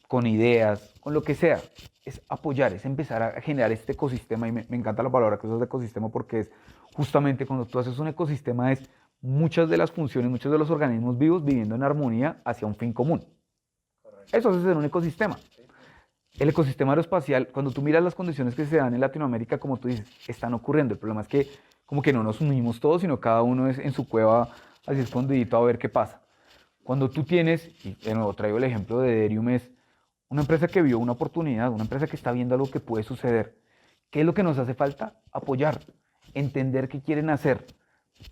con ideas, con lo que sea. Es apoyar, es empezar a generar este ecosistema. Y me encanta la palabra que usas de ecosistema porque es justamente cuando tú haces un ecosistema es muchas de las funciones, muchos de los organismos vivos viviendo en armonía hacia un fin común. Correcto. Eso es ser un ecosistema. El ecosistema aeroespacial, cuando tú miras las condiciones que se dan en Latinoamérica, como tú dices, están ocurriendo. El problema es que como que no nos unimos todos, sino cada uno es en su cueva, así escondidito a ver qué pasa. Cuando tú tienes, y de nuevo traigo el ejemplo de Derium, es una empresa que vio una oportunidad, una empresa que está viendo algo que puede suceder. ¿Qué es lo que nos hace falta? Apoyar, entender qué quieren hacer,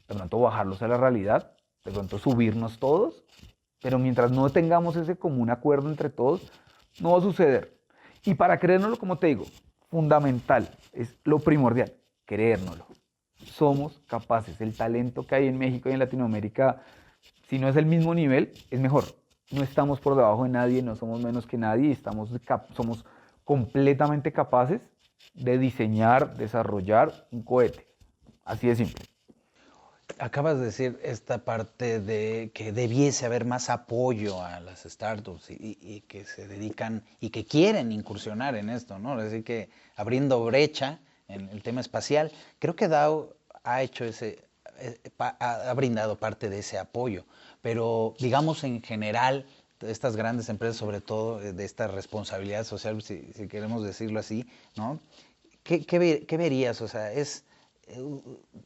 de pronto bajarlos a la realidad, de pronto subirnos todos, pero mientras no tengamos ese común acuerdo entre todos, no va a suceder. Y para creérnoslo, como te digo, fundamental, es lo primordial, creérnoslo. Somos capaces, el talento que hay en México y en Latinoamérica, si no es el mismo nivel, es mejor. No estamos por debajo de nadie, no somos menos que nadie, somos completamente capaces de diseñar, desarrollar un cohete. Así de simple. Acabas de decir esta parte de que debiese haber más apoyo a las startups y que se dedican y que quieren incursionar en esto, ¿no? Es decir, que abriendo brecha en el tema espacial, creo que Dow ha hecho ha brindado parte de ese apoyo, pero digamos en general, estas grandes empresas, sobre todo de esta responsabilidad social, si queremos decirlo así, ¿no? ¿Qué verías? O sea,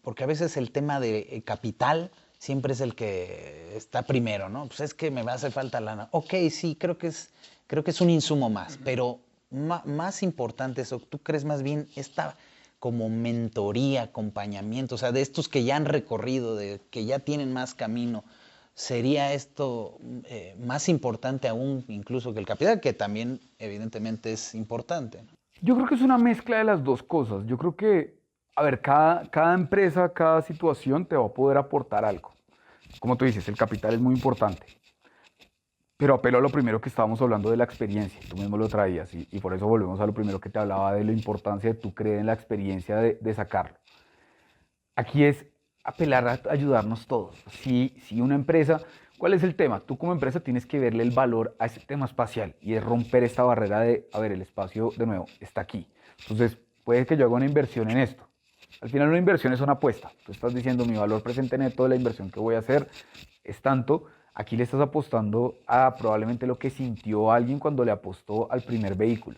porque a veces el tema de capital siempre es el que está primero, ¿no? Pues es que me va a hacer falta lana. Ok, sí, creo que es un insumo más, pero más importante eso, ¿tú crees más bien esta como mentoría, acompañamiento, o sea, de estos que ya han recorrido, de que ya tienen más camino, sería esto más importante aún incluso que el capital, que también evidentemente es importante, ¿no? Yo creo que es una mezcla de las dos cosas. Yo creo que, a ver, cada empresa, cada situación te va a poder aportar algo. Como tú dices, el capital es muy importante. Pero apelo a lo primero que estábamos hablando de la experiencia. Tú mismo lo traías y por eso volvemos a lo primero que te hablaba de la importancia de tú creer en la experiencia de sacarlo. Aquí es apelar a ayudarnos todos. Si una empresa, ¿cuál es el tema? Tú como empresa tienes que verle el valor a ese tema espacial y es romper esta barrera de, a ver, el espacio de nuevo está aquí. Entonces, puede que yo haga una inversión en esto. Al final una inversión es una apuesta. Tú estás diciendo mi valor presente neto de la inversión que voy a hacer es tanto. Aquí le estás apostando a probablemente lo que sintió alguien cuando le apostó al primer vehículo.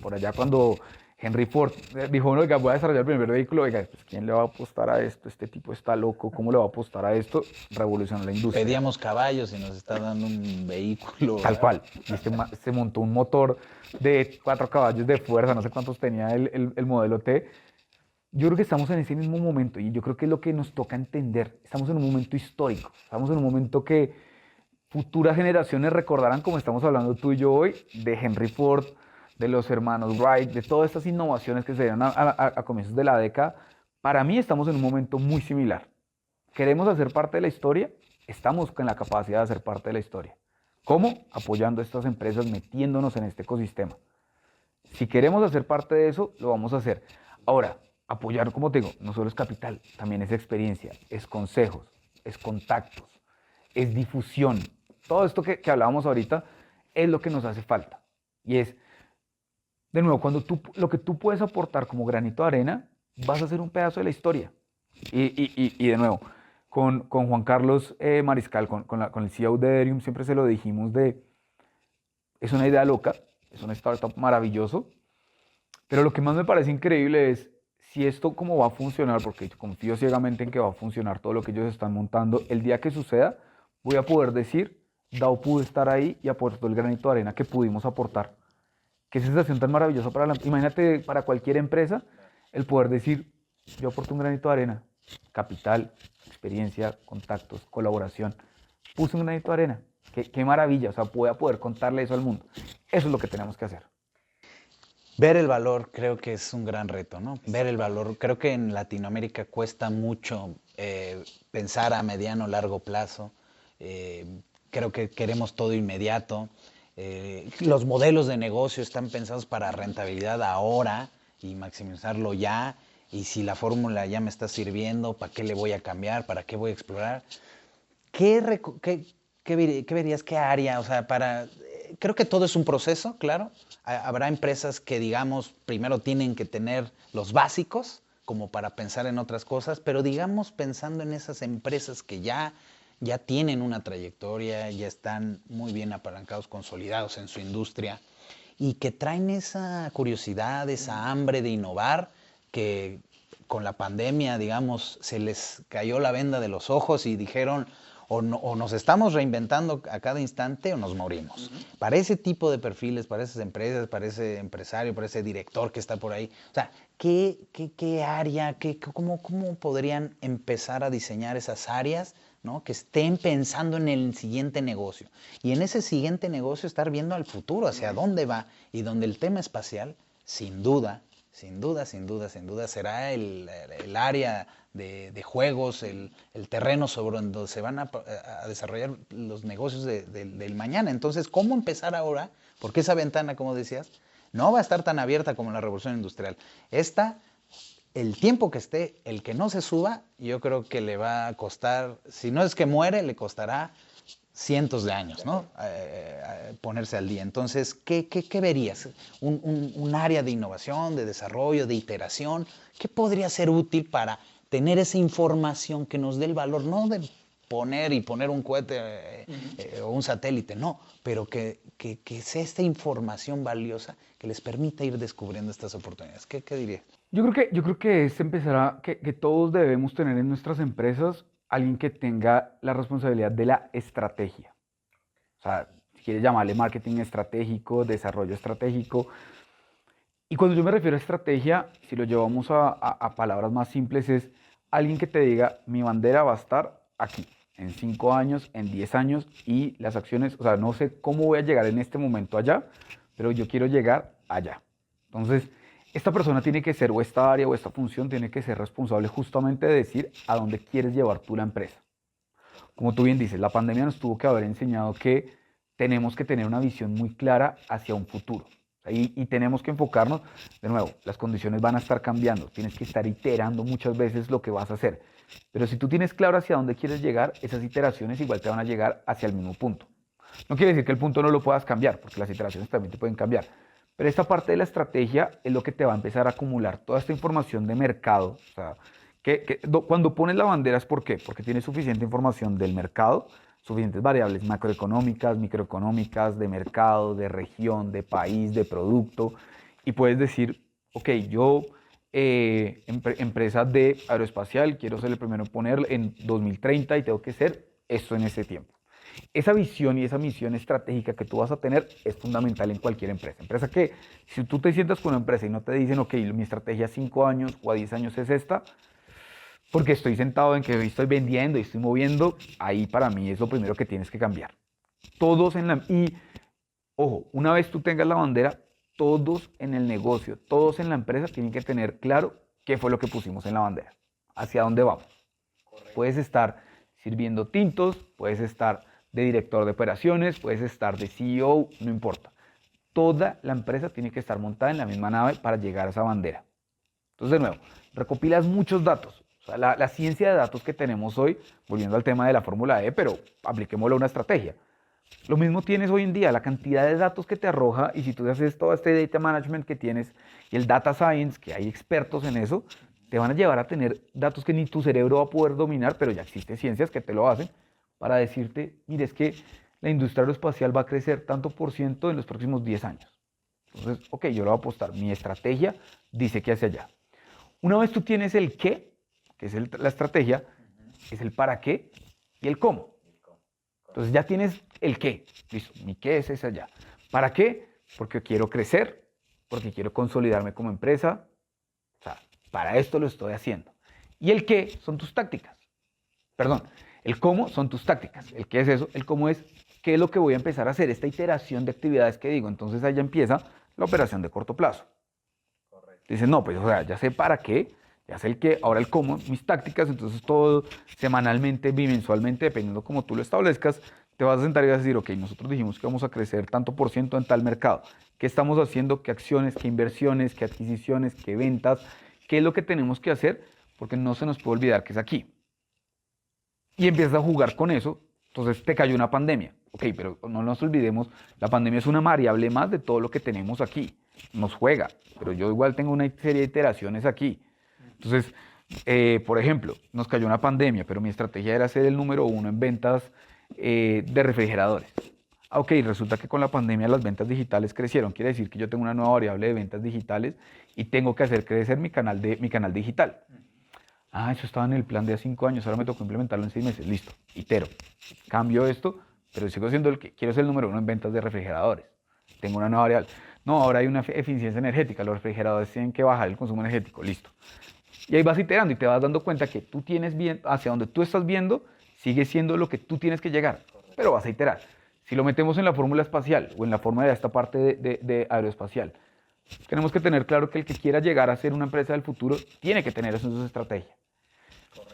Por allá cuando Henry Ford dijo, oiga, voy a desarrollar el primer vehículo, oiga, pues, ¿quién le va a apostar a esto? Este tipo está loco, ¿cómo le va a apostar a esto? Revolucionó la industria. Pedíamos caballos y nos está dando un vehículo. Tal cual. Y se montó un motor de 4 caballos de fuerza, no sé cuántos tenía el modelo T. Yo creo que estamos en ese mismo momento y yo creo que es lo que nos toca entender. Estamos en un momento histórico, estamos en un momento que futuras generaciones recordarán, como estamos hablando tú y yo hoy, de Henry Ford, de los hermanos Wright, de todas estas innovaciones que se dieron a comienzos de la década. Para mí estamos en un momento muy similar. ¿Queremos hacer parte de la historia? Estamos con la capacidad de hacer parte de la historia. ¿Cómo? Apoyando a estas empresas, metiéndonos en este ecosistema. Si queremos hacer parte de eso, lo vamos a hacer. Ahora, apoyar, como te digo, no solo es capital, también es experiencia, es consejos, es contactos, es difusión. Todo esto que hablábamos ahorita es lo que nos hace falta. Y es, de nuevo, lo que tú puedes aportar como granito de arena, vas a ser un pedazo de la historia. Y de nuevo, con Juan Carlos Mariscal, con el CEO de Derium, siempre se lo dijimos es una idea loca, es un startup maravilloso, pero lo que más me parece increíble es, si esto cómo va a funcionar, porque confío ciegamente en que va a funcionar todo lo que ellos están montando, el día que suceda, voy a poder decir, Dow pudo estar ahí y aportó el granito de arena que pudimos aportar. Qué sensación tan maravillosa para imagínate, para cualquier empresa, el poder decir, yo aporto un granito de arena, capital, experiencia, contactos, colaboración, puse un granito de arena. Qué maravilla, o sea, voy a poder contarle eso al mundo. Eso es lo que tenemos que hacer. Ver el valor creo que es un gran reto, ¿no? Ver el valor. Creo que en Latinoamérica cuesta mucho pensar a mediano o largo plazo. Eh, Creo que queremos todo inmediato. Los modelos de negocio están pensados para rentabilidad ahora y maximizarlo ya. Y si la fórmula ya me está sirviendo, ¿para qué le voy a cambiar? ¿Para qué voy a explorar? ¿Qué verías? ¿Qué área? O sea, creo que todo es un proceso, claro. Habrá empresas que, digamos, primero tienen que tener los básicos como para pensar en otras cosas, pero digamos pensando en esas empresas que ya tienen una trayectoria, ya están muy bien apalancados, consolidados en su industria y que traen esa curiosidad, esa hambre de innovar que con la pandemia, digamos, se les cayó la venda de los ojos y dijeron, o nos estamos reinventando a cada instante o nos morimos. Para ese tipo de perfiles, para esas empresas, para ese empresario, para ese director que está por ahí, o sea, ¿qué área, cómo podrían empezar a diseñar esas áreas, ¿no? Que estén pensando en el siguiente negocio? Y en ese siguiente negocio estar viendo al futuro, hacia dónde va, y donde el tema espacial, sin duda, será el área de juegos, el terreno sobre donde se van a desarrollar los negocios del mañana. Entonces, ¿cómo empezar ahora? Porque esa ventana, como decías, no va a estar tan abierta como la revolución industrial. El tiempo que esté, el que no se suba, yo creo que le va a costar, si no es que muere, le costará cientos de años, ¿no? Ponerse al día. Entonces, ¿qué verías? Un área de innovación, de desarrollo, de iteración, ¿qué podría ser útil para tener esa información que nos dé el valor, no de poner un cohete o un satélite, no, pero que sea esta información valiosa que les permita ir descubriendo estas oportunidades? ¿Qué dirías? Yo creo que es empezar que todos debemos tener en nuestras empresas alguien que tenga la responsabilidad de la estrategia. O sea, si quieres llamarle marketing estratégico, desarrollo estratégico. Y cuando yo me refiero a estrategia, si lo llevamos a palabras más simples, es alguien que te diga, mi bandera va a estar aquí, en 5 años, en 10 años, y las acciones, o sea, no sé cómo voy a llegar en este momento allá, pero yo quiero llegar allá. Entonces, esta persona tiene que ser, o esta área o esta función tiene que ser responsable justamente de decir a dónde quieres llevar tú la empresa. Como tú bien dices, la pandemia nos tuvo que haber enseñado que tenemos que tener una visión muy clara hacia un futuro. Y tenemos que enfocarnos, de nuevo, las condiciones van a estar cambiando, tienes que estar iterando muchas veces lo que vas a hacer. Pero si tú tienes claro hacia dónde quieres llegar, esas iteraciones igual te van a llegar hacia el mismo punto. No quiere decir que el punto no lo puedas cambiar, porque las iteraciones también te pueden cambiar. Pero esta parte de la estrategia es lo que te va a empezar a acumular toda esta información de mercado. O sea, cuando pones la bandera es ¿por qué? Porque tienes suficiente información del mercado, suficientes variables macroeconómicas, microeconómicas, de mercado, de región, de país, de producto, y puedes decir, ok, yo, empresa de aeroespacial, quiero ser el primero en poner en 2030 y tengo que ser esto en ese tiempo. Esa visión y esa misión estratégica que tú vas a tener es fundamental en cualquier empresa. Empresa que, si tú te sientas con una empresa y no te dicen, ok, mi estrategia a 5 años o a 10 años es esta, porque estoy sentado en que estoy vendiendo y estoy moviendo, ahí para mí es lo primero que tienes que cambiar. Todos y ojo, una vez tú tengas la bandera, todos en el negocio, todos en la empresa tienen que tener claro qué fue lo que pusimos en la bandera, hacia dónde vamos. Correcto. Puedes estar sirviendo tintos, puedes estar de director de operaciones, puedes estar de CEO, no importa. Toda la empresa tiene que estar montada en la misma nave para llegar a esa bandera. Entonces, de nuevo, recopilas muchos datos. O sea, la ciencia de datos que tenemos hoy, volviendo al tema de la fórmula E, pero apliquémoslo a una estrategia. Lo mismo tienes hoy en día, la cantidad de datos que te arroja, y si tú haces todo este data management que tienes y el data science, que hay expertos en eso, te van a llevar a tener datos que ni tu cerebro va a poder dominar, pero ya existen ciencias que te lo hacen, para decirte, mire, es que la industria aeroespacial va a crecer tanto por ciento en los próximos 10 años. Entonces, ok, yo lo voy a apostar, mi estrategia dice que hacia allá. Una vez tú tienes el qué, que es la estrategia, es el para qué y el cómo. Entonces ya tienes el qué. Listo, mi qué es ese ya. ¿Para qué? Porque quiero crecer, porque quiero consolidarme como empresa. O sea, para esto lo estoy haciendo. Y el qué son tus tácticas. Perdón, el cómo son tus tácticas. El qué es eso, el cómo es qué es lo que voy a empezar a hacer, esta iteración de actividades que digo. Entonces ahí ya empieza la operación de corto plazo. Dices, no, pues o sea, ya sé para qué, ya sé el qué, ahora el cómo, mis tácticas, entonces todo semanalmente, bimensualmente, dependiendo cómo tú lo establezcas, te vas a sentar y vas a decir, ok, nosotros dijimos que vamos a crecer tanto por ciento en tal mercado. ¿Qué estamos haciendo? ¿Qué acciones? ¿Qué inversiones? ¿Qué adquisiciones? ¿Qué ventas? ¿Qué es lo que tenemos que hacer? Porque no se nos puede olvidar que es aquí. Y empiezas a jugar con eso, entonces te cayó una pandemia. Ok, pero no nos olvidemos, la pandemia es una variable más de todo lo que tenemos aquí. Nos juega, pero yo igual tengo una serie de iteraciones aquí. Entonces, por ejemplo, nos cayó una pandemia, pero mi estrategia era ser el número uno en ventas de refrigeradores. Ah, ok, resulta que con la pandemia las ventas digitales crecieron. Quiere decir que yo tengo una nueva variable de ventas digitales y tengo que hacer crecer mi canal digital. Ah, eso estaba en el plan de hace 5 años, ahora me tocó implementarlo en 6 meses. Listo, itero. Cambio esto, pero sigo siendo quiero ser el número uno en ventas de refrigeradores. Tengo una nueva variable. No, ahora hay una eficiencia energética, los refrigeradores tienen que bajar el consumo energético, listo. Y ahí vas iterando y te vas dando cuenta que tú tienes bien, hacia donde tú estás viendo, sigue siendo lo que tú tienes que llegar, pero vas a iterar. Si lo metemos en la fórmula espacial o en la fórmula de esta parte de aeroespacial, tenemos que tener claro que el que quiera llegar a ser una empresa del futuro tiene que tener eso en su estrategia.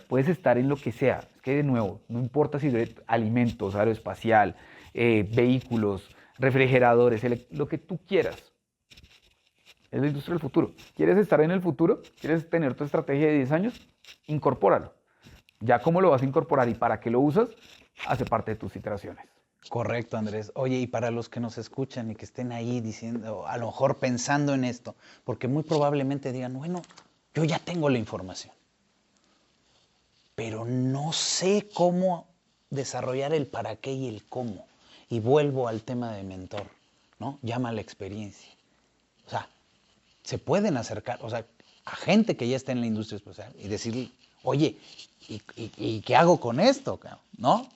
Puedes estar en lo que sea, es que de nuevo, no importa si es alimentos, aeroespacial, vehículos, refrigeradores, lo que tú quieras. Es la industria del futuro. ¿Quieres estar en el futuro? ¿Quieres tener tu estrategia de 10 años? Incorpóralo. Ya cómo lo vas a incorporar y para qué lo usas, hace parte de tus iteraciones. Correcto, Andrés. Oye, y para los que nos escuchan y que estén ahí diciendo, a lo mejor pensando en esto, porque muy probablemente digan, bueno, yo ya tengo la información, pero no sé cómo desarrollar el para qué y el cómo. Y vuelvo al tema de mentor, ¿no? Llama a la experiencia. O sea, se pueden acercar, o sea, a gente que ya está en la industria espacial y decirle, oye, ¿y qué hago con esto? ¿No?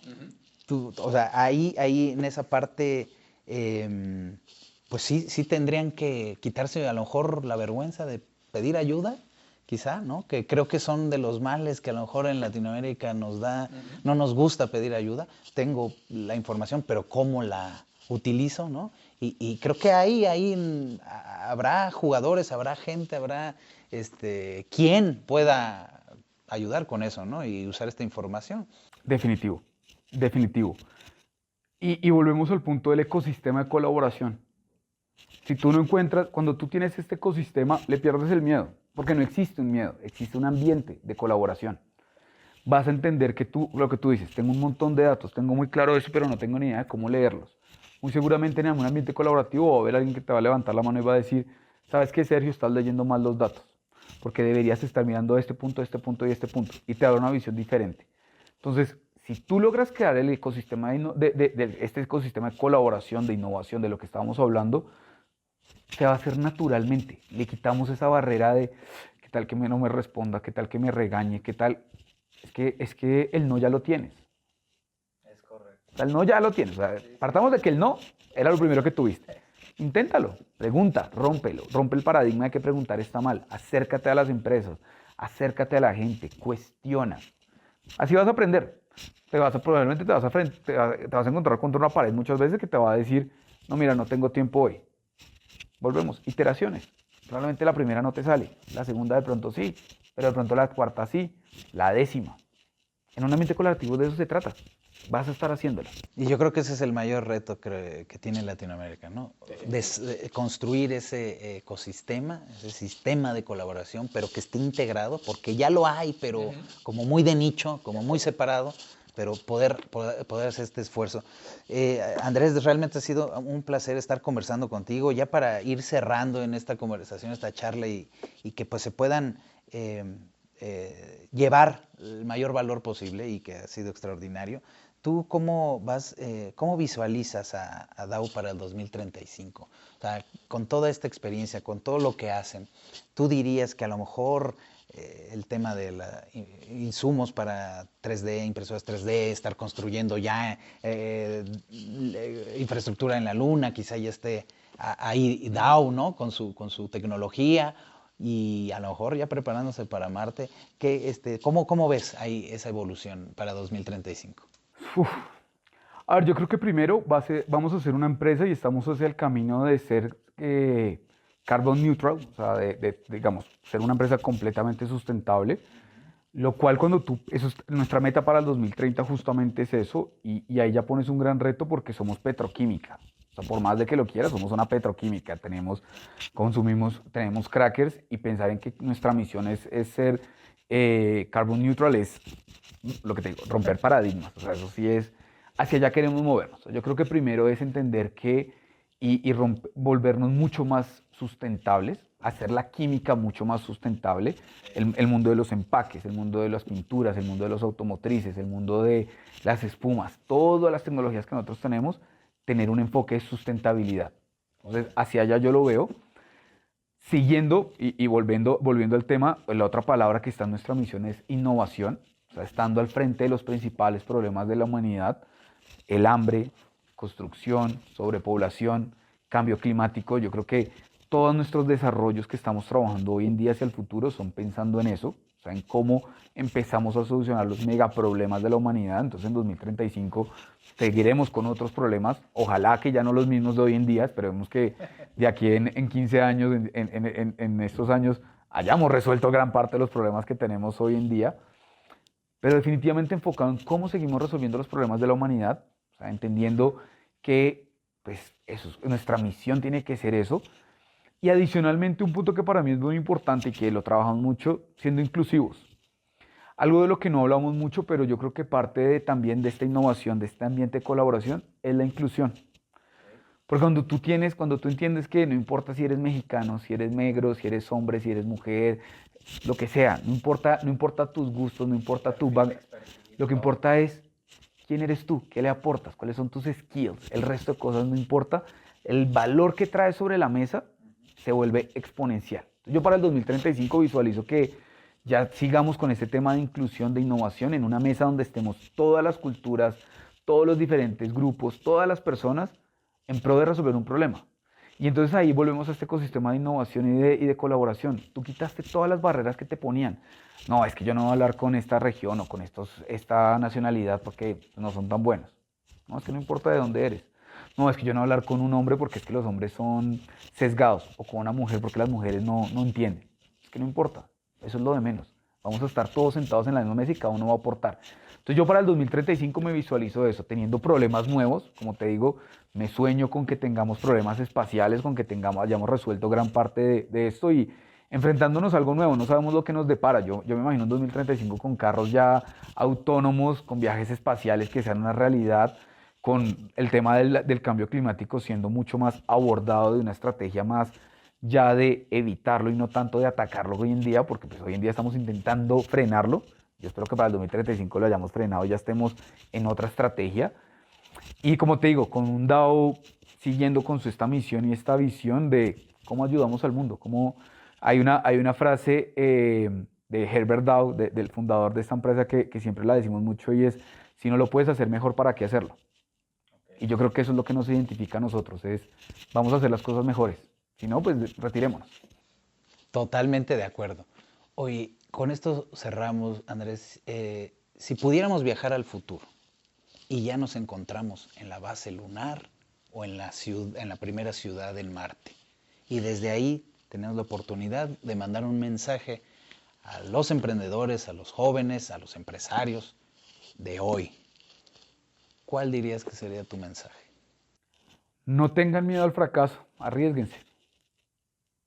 O sea, ahí en esa parte, pues sí tendrían que quitarse a lo mejor la vergüenza de pedir ayuda, quizá, ¿no? Que creo que son de los males que a lo mejor en Latinoamérica nos da, no nos gusta pedir ayuda. Tengo la información, pero ¿cómo la utilizo, no? Y creo que ahí habrá jugadores, habrá gente, habrá quien pueda ayudar con eso, ¿no? Y usar esta información. Definitivo, definitivo. Y volvemos al punto del ecosistema de colaboración. Si tú no encuentras, cuando tú tienes este ecosistema, le pierdes el miedo, porque no existe un miedo, existe un ambiente de colaboración. Vas a entender que lo que tú dices, tengo un montón de datos, tengo muy claro eso, pero no tengo ni idea de cómo leerlos. Muy seguramente en algún ambiente colaborativo va a haber alguien que te va a levantar la mano y va a decir, ¿sabes qué, Sergio? Estás leyendo mal los datos, porque deberías estar mirando este punto y este punto, y te da una visión diferente. Entonces, si tú logras crear el ecosistema este ecosistema de colaboración, de innovación, de lo que estábamos hablando, se va a hacer naturalmente. Le quitamos esa barrera de qué tal que no me responda, qué tal que me regañe, qué tal. Es que el no ya lo tienes. Es correcto. O sea, el no ya lo tienes. O sea, partamos de que el no era lo primero que tuviste. Inténtalo, pregunta, rómpelo, rompe el paradigma de que preguntar está mal. Acércate a las empresas, acércate a la gente, cuestiona. Así vas a aprender. Probablemente te vas a encontrar contra una pared muchas veces que te va a decir, no, mira, no tengo tiempo hoy. Volvemos, iteraciones. Probablemente la primera no te sale, la segunda de pronto sí, pero de pronto la cuarta sí, la décima. En un ambiente colaborativo de eso se trata. Vas a estar haciéndolo. Y yo creo que ese es el mayor reto que tiene Latinoamérica, ¿no? De construir ese ecosistema, ese sistema de colaboración, pero que esté integrado, porque ya lo hay, pero como muy de nicho, como muy separado, pero poder hacer este esfuerzo. Andrés, realmente ha sido un placer estar conversando contigo, ya para ir cerrando en esta conversación, esta charla, y que pues se puedan llevar el mayor valor posible, y que ha sido extraordinario. ¿Tú cómo visualizas a Dow para el 2035? O sea, con toda esta experiencia, con todo lo que hacen, ¿tú dirías que a lo mejor el tema de insumos para 3D, impresoras 3D, estar construyendo ya infraestructura en la Luna, quizá ya esté ahí Dow, ¿no? Con su tecnología y a lo mejor ya preparándose para Marte. ¿Cómo ves ahí esa evolución para 2035? Uf. A ver, yo creo que primero vamos a ser una empresa y estamos hacia el camino de ser carbon neutral, o sea, digamos, ser una empresa completamente sustentable, lo cual nuestra meta para el 2030 justamente es eso, y ahí ya pones un gran reto porque somos petroquímica. O sea, por más de que lo quieras, somos una petroquímica, tenemos crackers, y pensar en que nuestra misión es ser carbon neutral es lo que te digo, romper paradigmas. O sea, eso sí es, hacia allá queremos movernos. Yo creo que primero es entender que volvernos mucho más sustentables, hacer la química mucho más sustentable, el mundo de los empaques, el mundo de las pinturas, el mundo de los automotrices, el mundo de las espumas, todas las tecnologías que nosotros tenemos, tener un enfoque de sustentabilidad. Entonces, hacia allá yo lo veo. Siguiendo y volviendo al tema, pues la otra palabra que está en nuestra misión es innovación, o sea, estando al frente de los principales problemas de la humanidad, el hambre, construcción, sobrepoblación, cambio climático. Yo creo que todos nuestros desarrollos que estamos trabajando hoy en día hacia el futuro son pensando en eso, o sea, en cómo empezamos a solucionar los megaproblemas de la humanidad. Entonces en 2035 seguiremos con otros problemas, ojalá que ya no los mismos de hoy en día, esperemos que de aquí en 15 años, en estos años, hayamos resuelto gran parte de los problemas que tenemos hoy en día, pero definitivamente enfocado en cómo seguimos resolviendo los problemas de la humanidad, o sea, entendiendo que pues, nuestra misión tiene que ser eso. Y adicionalmente, un punto que para mí es muy importante y que lo trabajamos mucho, siendo inclusivos. Algo de lo que no hablamos mucho, pero yo creo que parte también de esta innovación, de este ambiente de colaboración, es la inclusión. Porque cuando tú entiendes que no importa si eres mexicano, si eres negro, si eres hombre, si eres mujer, lo que sea, no importa tus gustos, no importa lo que importa es quién eres tú, qué le aportas, cuáles son tus skills, el resto de cosas no importa, el valor que traes sobre la mesa se vuelve exponencial. Yo para el 2035 visualizo que ya sigamos con este tema de inclusión, de innovación, en una mesa donde estemos todas las culturas, todos los diferentes grupos, todas las personas en pro de resolver un problema. Y entonces ahí volvemos a este ecosistema de innovación y de colaboración. Tú quitaste todas las barreras que te ponían. No, es que yo no voy a hablar con esta región o con esta nacionalidad porque no son tan buenos. No, es que no importa de dónde eres. No, es que yo no voy a hablar con un hombre porque es que los hombres son sesgados, o con una mujer porque las mujeres no entienden. Es que no importa, eso es lo de menos. Vamos a estar todos sentados en la misma mesa y cada uno va a aportar. Entonces yo para el 2035 me visualizo eso, teniendo problemas nuevos, como te digo, me sueño con que tengamos problemas espaciales, con que hayamos resuelto gran parte de esto y enfrentándonos a algo nuevo, no sabemos lo que nos depara. Yo me imagino un 2035 con carros ya autónomos, con viajes espaciales que sean una realidad, con el tema del cambio climático siendo mucho más abordado de una estrategia más ya de evitarlo y no tanto de atacarlo hoy en día, porque pues hoy en día estamos intentando frenarlo. Yo espero que para el 2035 lo hayamos frenado y ya estemos en otra estrategia. Y como te digo, con un DAO siguiendo con esta misión y esta visión de cómo ayudamos al mundo. Hay una frase de Herbert Dow, del fundador de esta empresa, que siempre la decimos mucho y es, si no lo puedes hacer mejor, ¿para qué hacerlo? Y yo creo que eso es lo que nos identifica a nosotros, es vamos a hacer las cosas mejores. Si no, pues retirémonos. Totalmente de acuerdo. Oye, con esto cerramos, Andrés. Si pudiéramos viajar al futuro y ya nos encontramos en la base lunar o en la primera ciudad en Marte, y desde ahí tenemos la oportunidad de mandar un mensaje a los emprendedores, a los jóvenes, a los empresarios de hoy, ¿cuál dirías que sería tu mensaje? No tengan miedo al fracaso, arriésguense.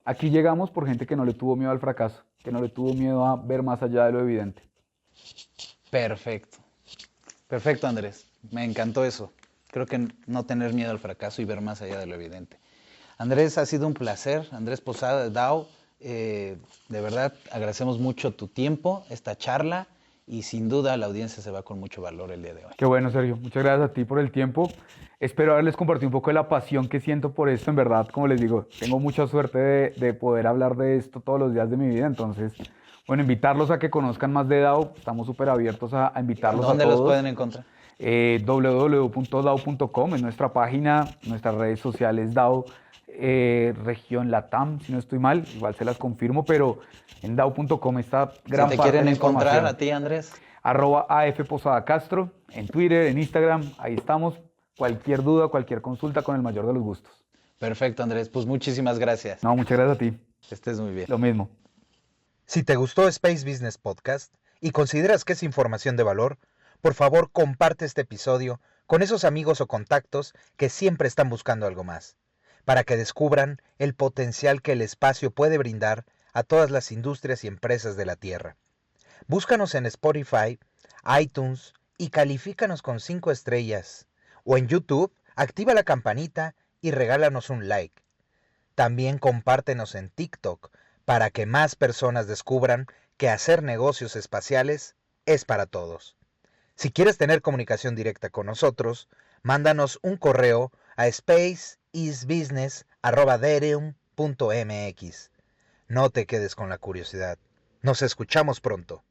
Aquí llegamos por gente que no le tuvo miedo al fracaso, que no le tuvo miedo a ver más allá de lo evidente. Perfecto. Perfecto, Andrés. Me encantó eso. Creo que no tener miedo al fracaso y ver más allá de lo evidente. Andrés, ha sido un placer. Andrés Posada de DAO. De verdad, agradecemos mucho tu tiempo, esta charla, y sin duda la audiencia se va con mucho valor el día de hoy. Qué bueno, Sergio. Muchas gracias a ti por el tiempo. Espero haberles compartido un poco de la pasión que siento por esto. En verdad, como les digo, tengo mucha suerte de poder hablar de esto todos los días de mi vida. Entonces, Bueno, invitarlos a que conozcan más de DAO. Estamos súper abiertos a invitarlos a ¿Dónde todos. los pueden encontrar? www.dao.com en nuestra página, nuestras redes sociales DAO, región Latam, si no estoy mal, igual se las confirmo, pero en dao.com está gran Si te parte quieren de la encontrar información. a ti, Andrés. @AFPosadacastro en Twitter, en Instagram, ahí estamos. Cualquier duda, cualquier consulta, con el mayor de los gustos. Perfecto, Andrés. Pues muchísimas gracias. No, muchas gracias a ti. Que estés muy bien. Lo mismo. Si te gustó Space Business Podcast y consideras que es información de valor, por favor comparte este episodio con esos amigos o contactos que siempre están buscando algo más, para que descubran el potencial que el espacio puede brindar a todas las industrias y empresas de la Tierra. Búscanos en Spotify, iTunes y califícanos con 5 estrellas. O en YouTube, activa la campanita y regálanos un like. También compártenos en TikTok para que más personas descubran que hacer negocios espaciales es para todos. Si quieres tener comunicación directa con nosotros, mándanos un correo a spaceisbusiness@derium.mx. No te quedes con la curiosidad. Nos escuchamos pronto.